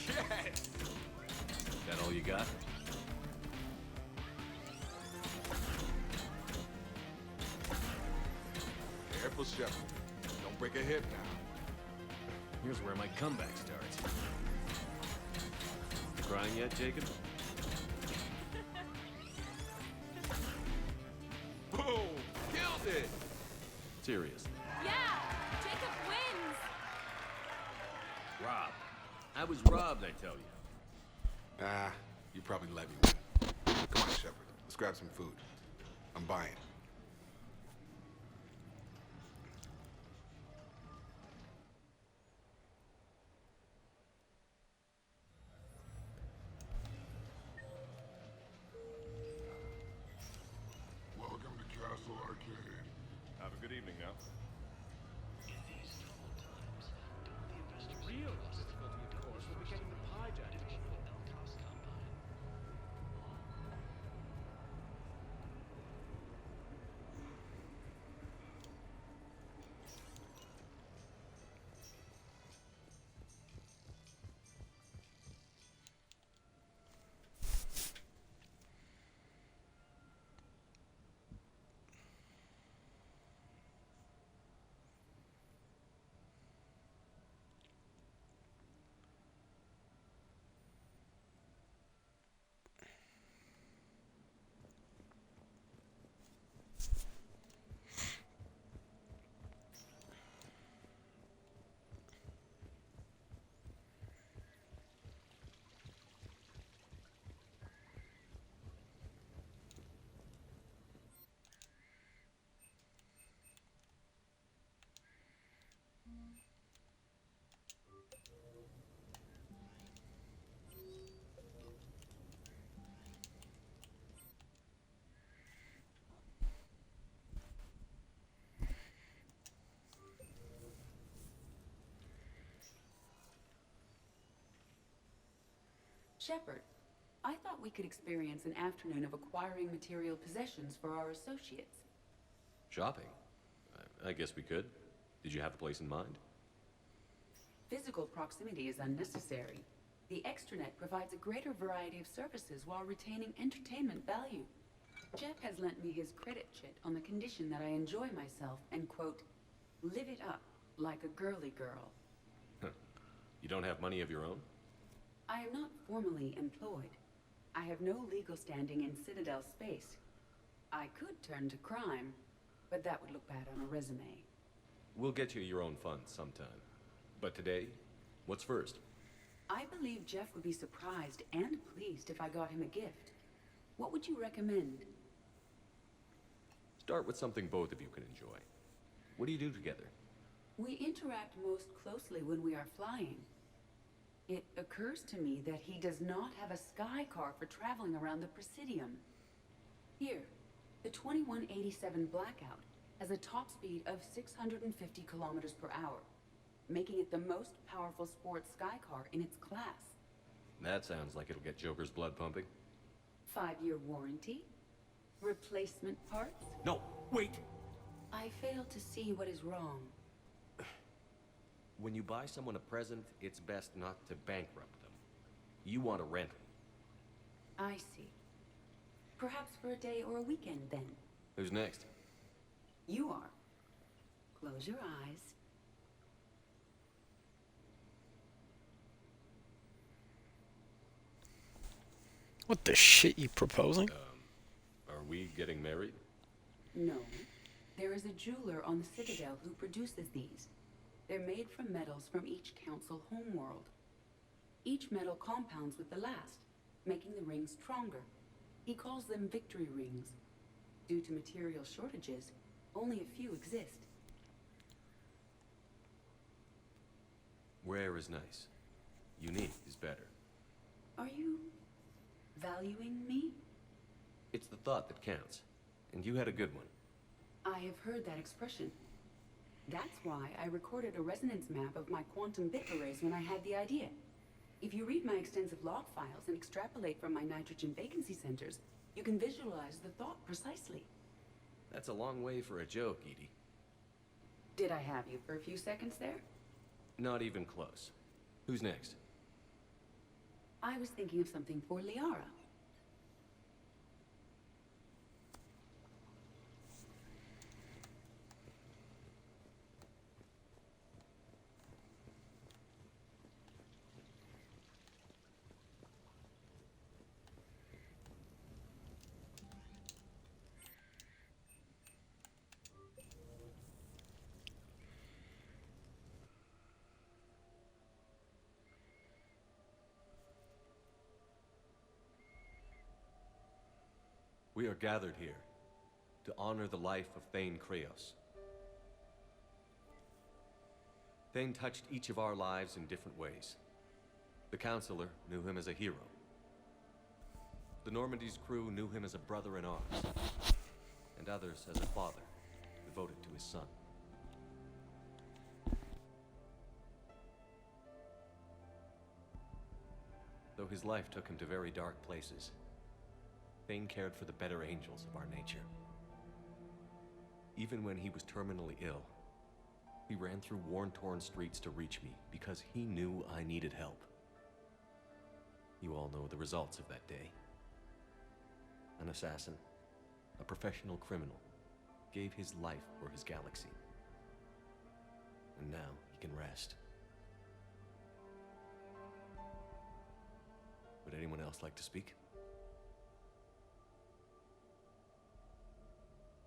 Yes! That all you got? Careful, Shepard. Don't break a hip now. Here's where my comeback starts. Crying yet, Jacob? Boom! Killed it! Seriously. Yeah! Jacob wins! Robbed. I was robbed, I tell you. Ah, you probably let me win. Come on, Shepard. Let's grab some food. I'm buying. Welcome to Castle Arcade. Have a good evening now. Real difficulty, of course, will be getting the hijack. Shepard, I thought we could experience an afternoon of acquiring material possessions for our associates. Shopping? I guess we could. Did you have a place in mind? Physical proximity is unnecessary. The extranet provides a greater variety of services while retaining entertainment value. Jeff has lent me his credit chit on the condition that I enjoy myself and, quote, live it up like a girly girl. You don't have money of your own? I am not formally employed. I have no legal standing in Citadel space. I could turn to crime, but that would look bad on a resume. We'll get you your own funds sometime. But today, what's first? I believe Jeff would be surprised and pleased if I got him a gift. What would you recommend? Start with something both of you can enjoy. What do you do together? We interact most closely when we are flying. It occurs to me that he does not have a sky car for traveling around the Presidium. Here, the 2187 Blackout has a top speed of 650 kilometers per hour, making it the most powerful sports sky car in its class. That sounds like it'll get Joker's blood pumping. 5-year warranty? Replacement parts? No, wait! I fail to see what is wrong. When you buy someone a present, it's best not to bankrupt them. You want to rent them. I see. Perhaps for a day or a weekend, then. Who's next? You are. Close your eyes. What the shit you proposing? Are we getting married? No. There is a jeweler on the Citadel who produces these. They're made from metals from each council homeworld. Each metal compounds with the last, making the rings stronger. He calls them victory rings. Due to material shortages, only a few exist. Rare is nice. Unique is better. Are you valuing me? It's the thought that counts. And you had a good one. I have heard that expression. That's why I recorded a resonance map of my quantum bit arrays when I had the idea. If you read my extensive log files and extrapolate from my nitrogen vacancy centers, you can visualize the thought precisely. That's a long way for a joke, Edie. Did I have you for a few seconds there? Not even close. Who's next? I was thinking of something for Liara. We are gathered here to honor the life of Thane Kreos. Thane touched each of our lives in different ways. The Counselor knew him as a hero. The Normandy's crew knew him as a brother in arms, and others as a father devoted to his son. Though his life took him to very dark places, Thane cared for the better angels of our nature. Even when he was terminally ill, he ran through worn-torn streets to reach me because he knew I needed help. You all know the results of that day. An assassin, a professional criminal, gave his life for his galaxy. And now he can rest. Would anyone else like to speak?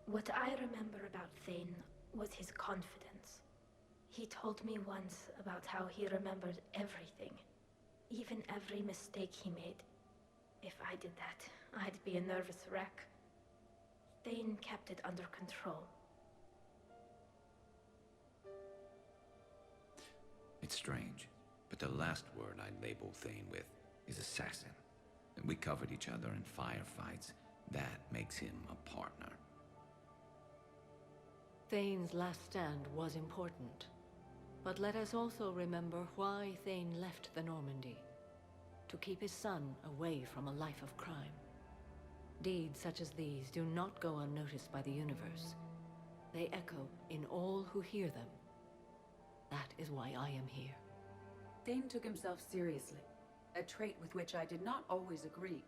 What I remember about Thane was his confidence. He told me once about how he remembered everything, even every mistake he made. If I did that, I'd be a nervous wreck. Thane kept it under control. It's strange, but the last word I label Thane with is assassin. And we covered each other in firefights. That makes him a partner. Thane's last stand was important. But let us also remember why Thane left the Normandy. To keep his son away from a life of crime. Deeds such as these do not go unnoticed by the universe. They echo in all who hear them. That is why I am here. Thane took himself seriously, a trait with which I did not always agree.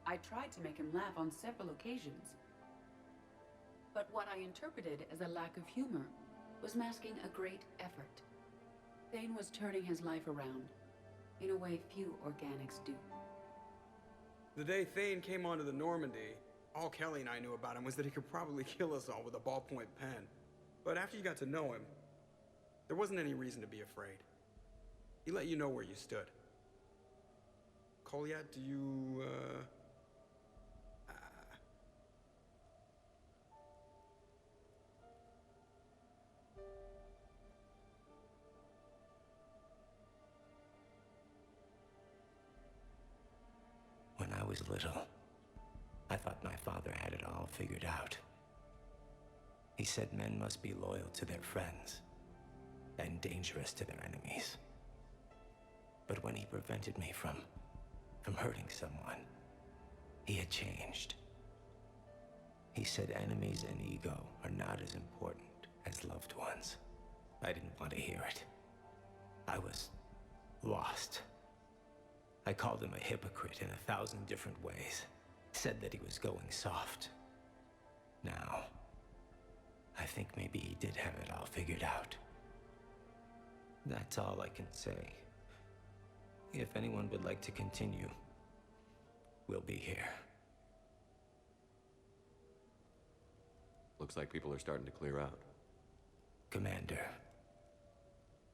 I tried to make him laugh on several occasions. But what I interpreted as a lack of humor was masking a great effort. Thane was turning his life around, in a way few organics do. The day Thane came onto the Normandy, all Kelly and I knew about him was that he could probably kill us all with a ballpoint pen. But after you got to know him, there wasn't any reason to be afraid. He let you know where you stood. Kolyat, do you, When I was little, I thought my father had it all figured out. He said men must be loyal to their friends and dangerous to their enemies. But when he prevented me from hurting someone, he had changed. He said enemies and ego are not as important as loved ones. I didn't want to hear it. I was lost. I called him a hypocrite in 1,000 different ways. Said that he was going soft. Now, I think maybe he did have it all figured out. That's all I can say. If anyone would like to continue, we'll be here. Looks like people are starting to clear out. Commander,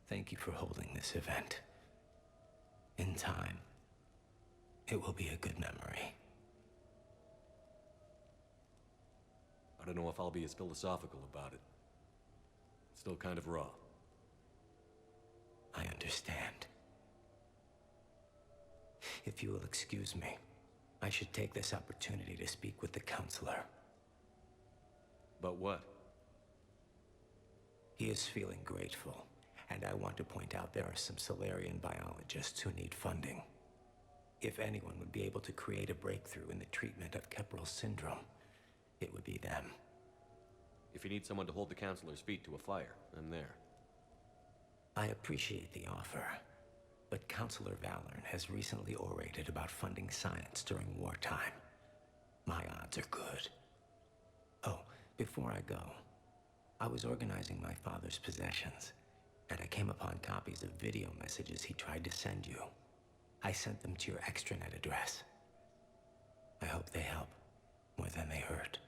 thank you for holding this event. In time, it will be a good memory. I don't know if I'll be as philosophical about it. It's still kind of raw. I understand. If you will excuse me, I should take this opportunity to speak with the counselor. About what? He is feeling grateful, and I want to point out there are some Salarian biologists who need funding. If anyone would be able to create a breakthrough in the treatment of Keppel syndrome, it would be them. If you need someone to hold the counselor's feet to a fire, I'm there. I appreciate the offer, but Counselor Valorn has recently orated about funding science during wartime. My odds are good. Oh, before I go, I was organizing my father's possessions, and I came upon copies of video messages he tried to send you. I sent them to your extranet address. I hope they help more than they hurt.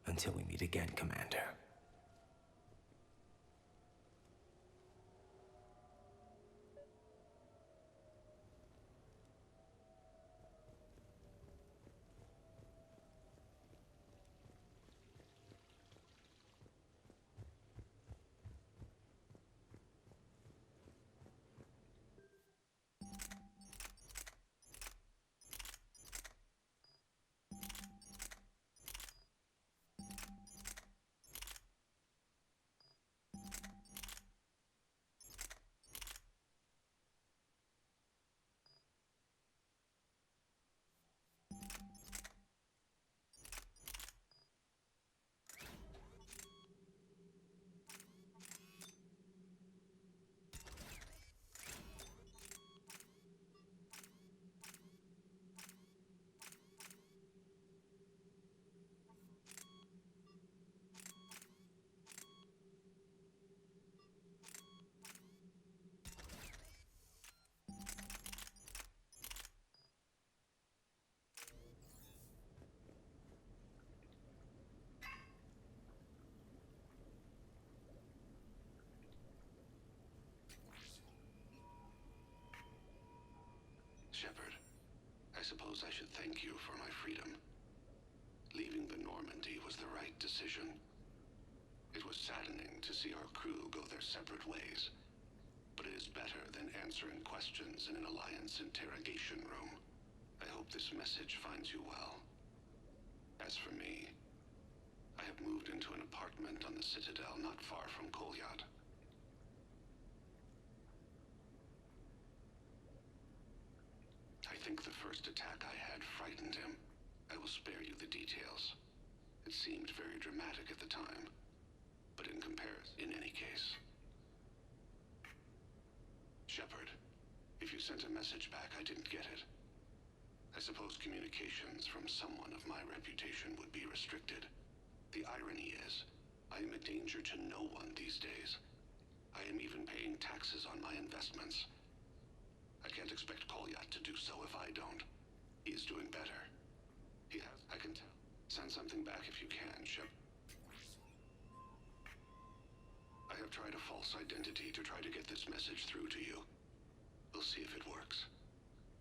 Until we meet again, Commander. Shepard, I suppose I should thank you for my freedom. Leaving the Normandy was the right decision. It was saddening to see our crew go their separate ways, but it is better than answering questions in an Alliance interrogation room. I hope this message finds you well. As for me, I have moved into an apartment on the Citadel not far from Kolyat. I think the first attack I had frightened him. I will spare you the details. It seemed very dramatic at the time, but in comparison, in any case. Shepard, if you sent a message back, I didn't get it. I suppose communications from someone of my reputation would be restricted. The irony is, I am a danger to no one these days. I am even paying taxes on my investments. I can't expect Kolyat to do so if I don't. He is doing better. He has, I can tell. Send something back if you can, Shep. I have tried a false identity to try to get this message through to you. We'll see if it works.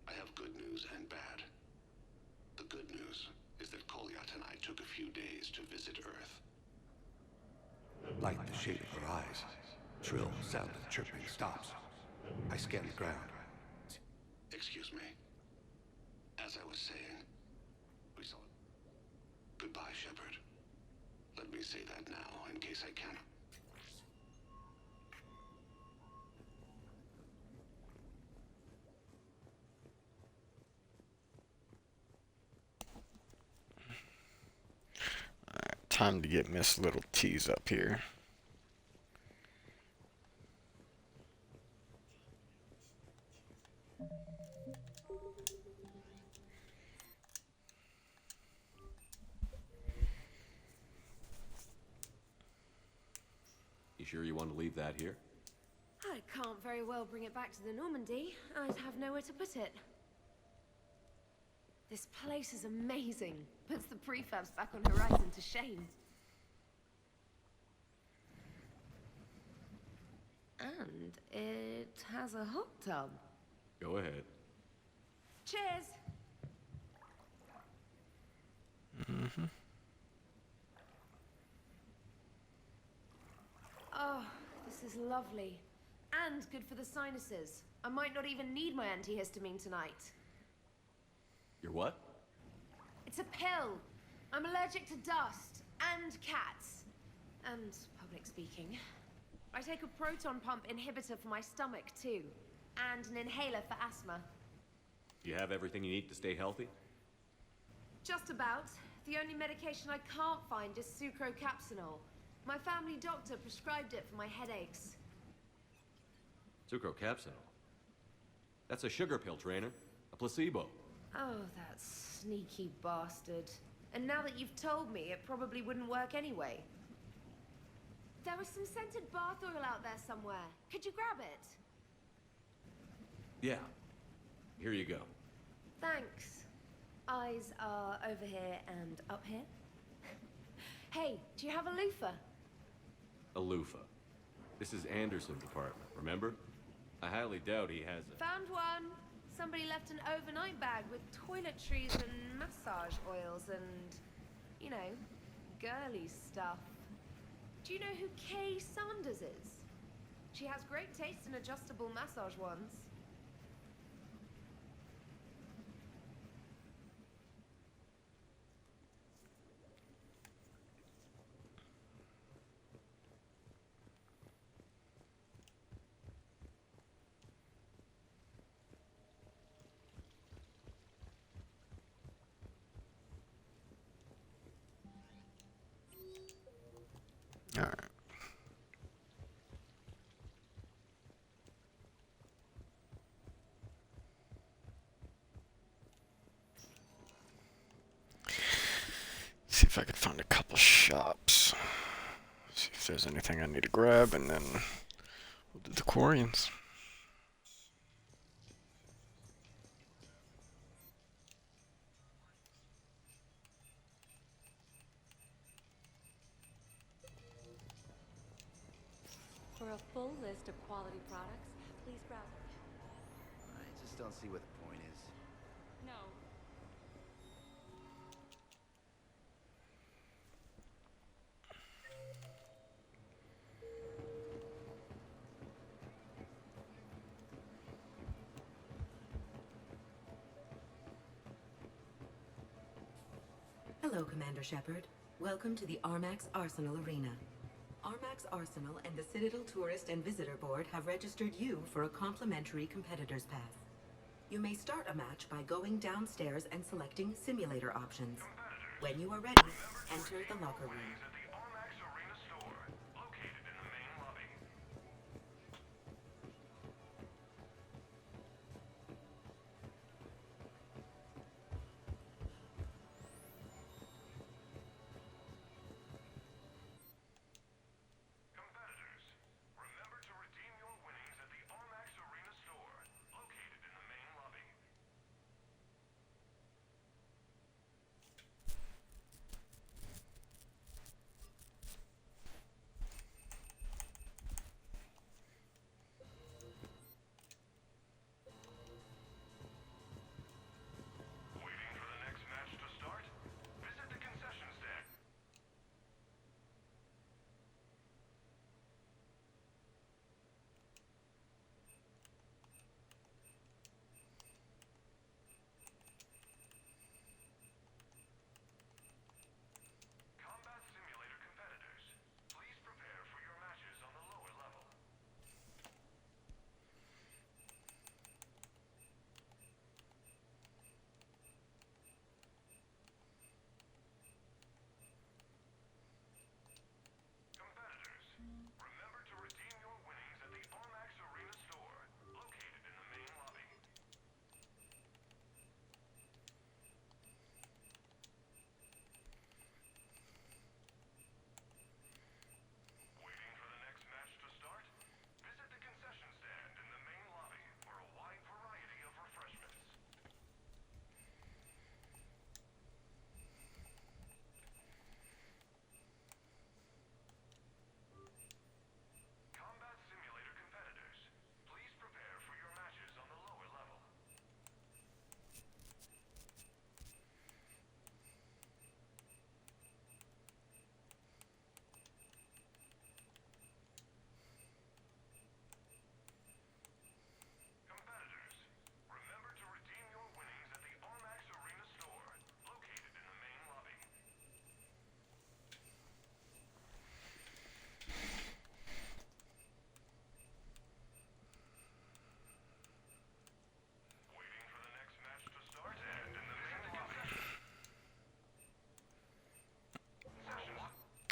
I I have good news and bad. The good news is that Kolyat and I took a few days to visit Earth. Like the shape of her eyes. Shrill sound of chirping stops. I scan the ground. Excuse me. As I was saying, we saw... Goodbye, Shepard. Let me say that now, in case I can. Time to get Miss Little T's up here. You sure you want to leave that here? I can't very well bring it back to the Normandy. I'd have nowhere to put it. This place is amazing. Puts the prefabs back on Horizon to shame. And it has a hot tub. Go ahead. Cheers! Mm-hmm. Oh, this is lovely. And good for the sinuses. I might not even need my antihistamine tonight. Your what? It's a pill. I'm allergic to dust and cats. And public speaking. I take a proton pump inhibitor for my stomach too. And an inhaler for asthma. You have everything you need to stay healthy? Just about. The only medication I can't find is sucrocapsinol. My family doctor prescribed it for my headaches. Sucrocapsinol? That's a sugar pill, Trainer. A placebo. Oh, that sneaky bastard. And now that you've told me, it probably wouldn't work anyway. There was some scented bath oil out there somewhere. Could you grab it? Yeah. Here you go. Thanks. Eyes are over here and up here. Hey, do you have a loofah? A loofah. This is Anderson's apartment, remember? I highly doubt he has a... Found one. Somebody left an overnight bag with toiletries and massage oils and, you know, girly stuff. Do you know who Kay Sanders is? She has great taste in adjustable massage ones. All right. See if I can find a couple shops. See if there's anything I need to grab, and then we'll do the Quarians. For a full list of quality products, please browse. I just don't see what the point is. No. Hello, Commander Shepard. Welcome to the Armax Arsenal Arena. Armax Arsenal and the Citadel Tourist and Visitor Board have registered you for a complimentary competitor's pass. You may start a match by going downstairs and selecting simulator options. When you are ready, enter the locker room.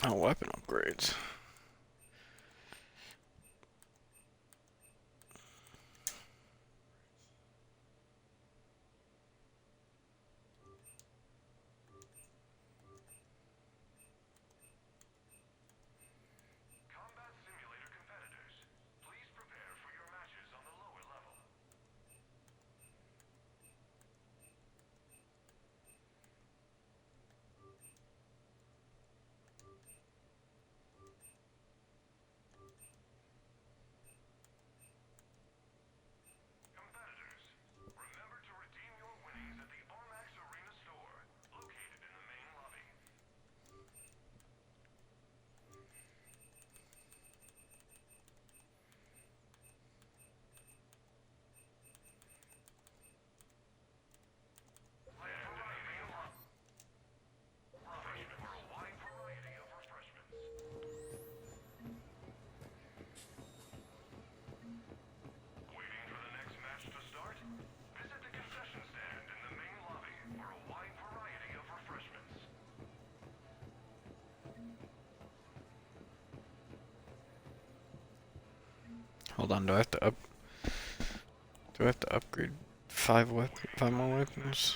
Oh, weapon upgrades. Hold on, do I have to upgrade five more weapons?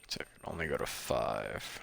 So I can only go to 5.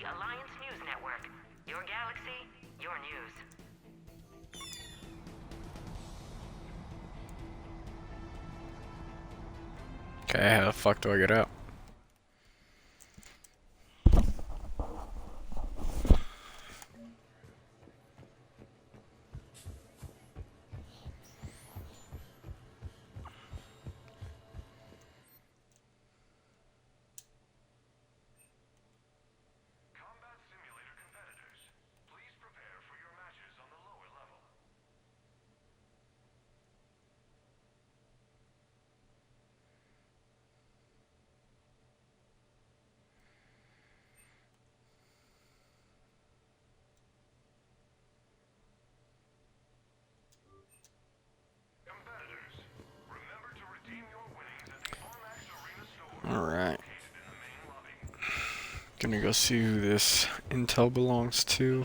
the Alliance News Network. Your galaxy, your news. Okay, how the fuck do I get out? Alright. Gonna go see who this intel belongs to.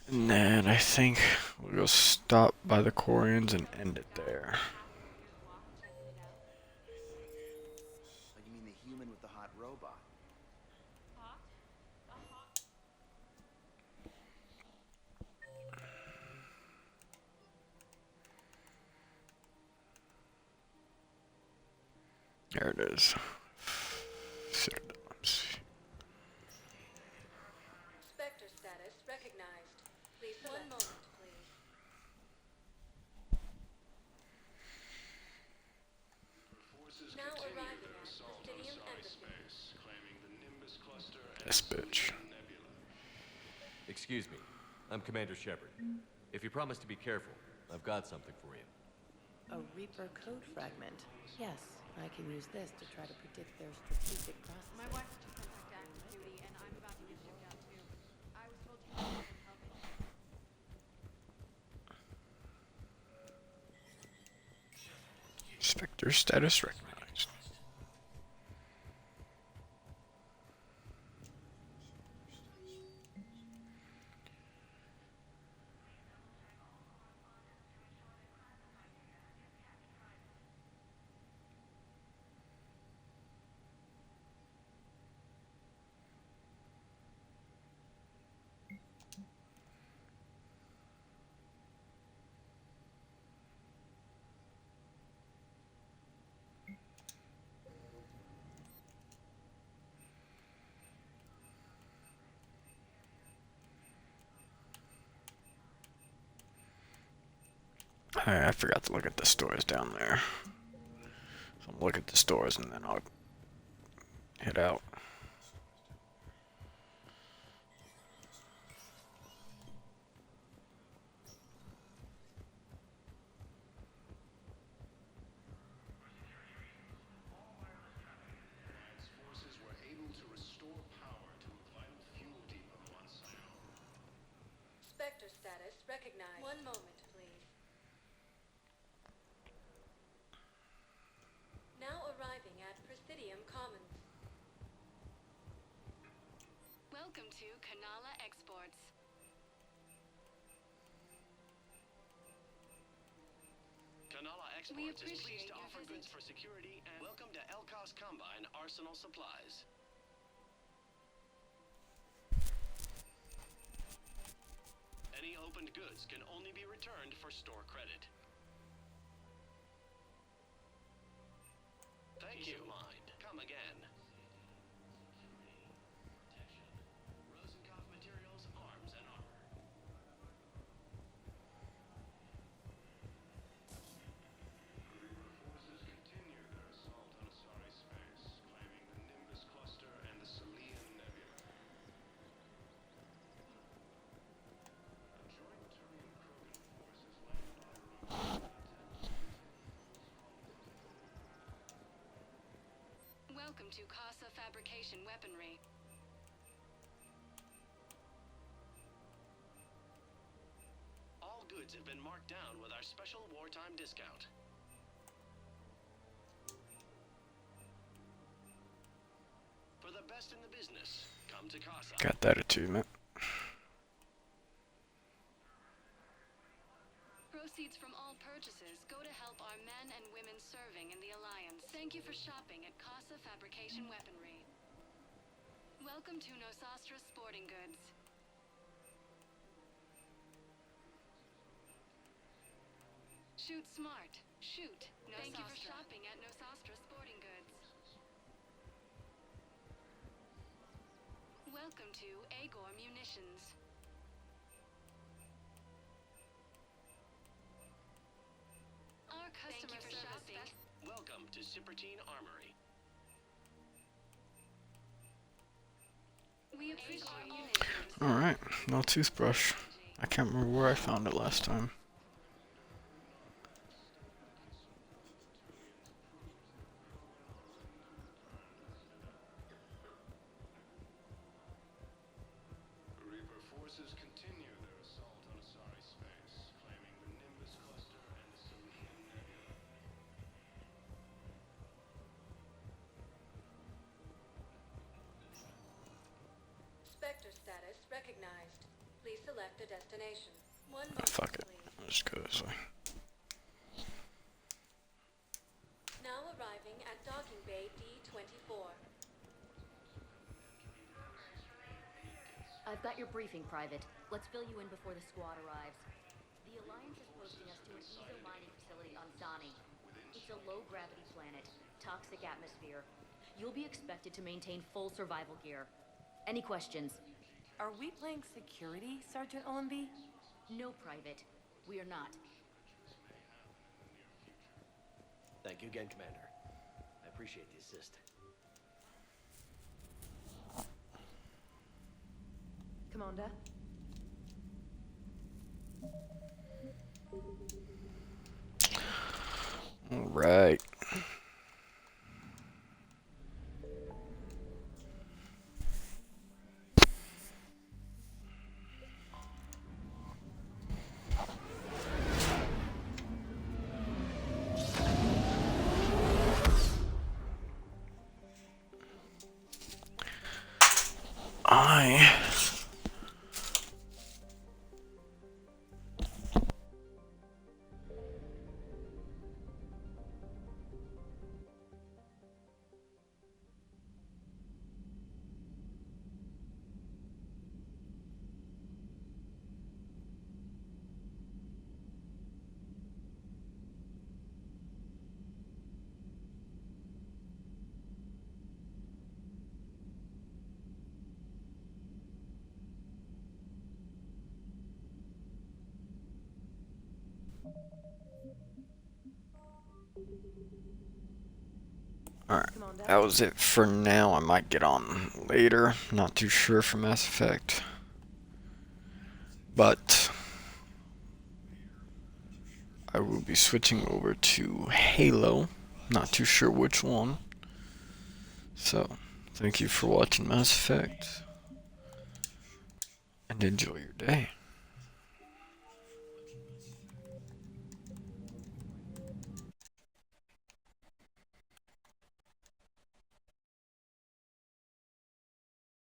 And then I think we'll go stop by the Quarians and end it there. Like you mean the human with the hot robot? There it is. Citadels. Spectre status recognized. Please one moment, please. Now arriving at Presidium Embassy. This bitch. Excuse me. I'm Commander Shepard. If you promise to be careful, I've got something for you. A Reaper code fragment. Yes, I can use this to try to predict their strategic processes. My wife just went back to active duty, and I'm about to get shipped out too. I was told you could help me. Spectre status recognized. I forgot to look at the stores down there. So I'll look at the stores and then I'll head out. Spectre status recognized. One moment, please. Now arriving at Presidium Commons. Welcome to Kanala Exports. Kanala Exports is pleased to offer goods for security and welcome to Elkos Combine Arsenal Supplies. Any opened goods can only be returned for store credit. Thank you. Mind. Come again. Rosenkopf Materials, Arms and Armor. Forces continue their assault on Asari space, claiming the Nimbus Cluster and the Selian Nebula. A joint Turian-Krogan forces landed on Rome. Welcome to Casa Fabrication Weaponry. All goods have been marked down with our special wartime discount. For the best in the business, come to Casa. Got that achievement. Proceeds from all purchases go to help our men and women serving in the Alliance. Thank you for shopping at Casa Fabrication Weaponry. Welcome to Nosastra Sporting Goods. Shoot smart. Shoot. Nosastra. Thank you for shopping at Nosastra Sporting Goods. Welcome to Agor Munitions. Our customer service. Welcome to Sippertine Armory. We appreciate you. Alright, no toothbrush. I can't remember where I found it last time. Reaper forces continue their assault on Asari space, claiming the Nimbus cluster and the Selenium Nebula. Spectre status recognized. Please select a destination. One moment, Fuck it. please. I'll just go this way. Now arriving at docking bay D24. I've got your briefing, Private. Let's fill you in before the squad arrives. The Alliance is posting us to an Ezo mining facility on Zani. It's a low-gravity planet, toxic atmosphere. You'll be expected to maintain full survival gear. Any questions? Are we playing security, Sergeant Olenby? No, Private. We are not. Thank you again, Commander. I appreciate the assist. Commander? Alright. Alright, that was it for now. I might get on later. Not too sure for Mass Effect. But I will be switching over to Halo. Not too sure which one. So, thank you for watching Mass Effect. And enjoy your day.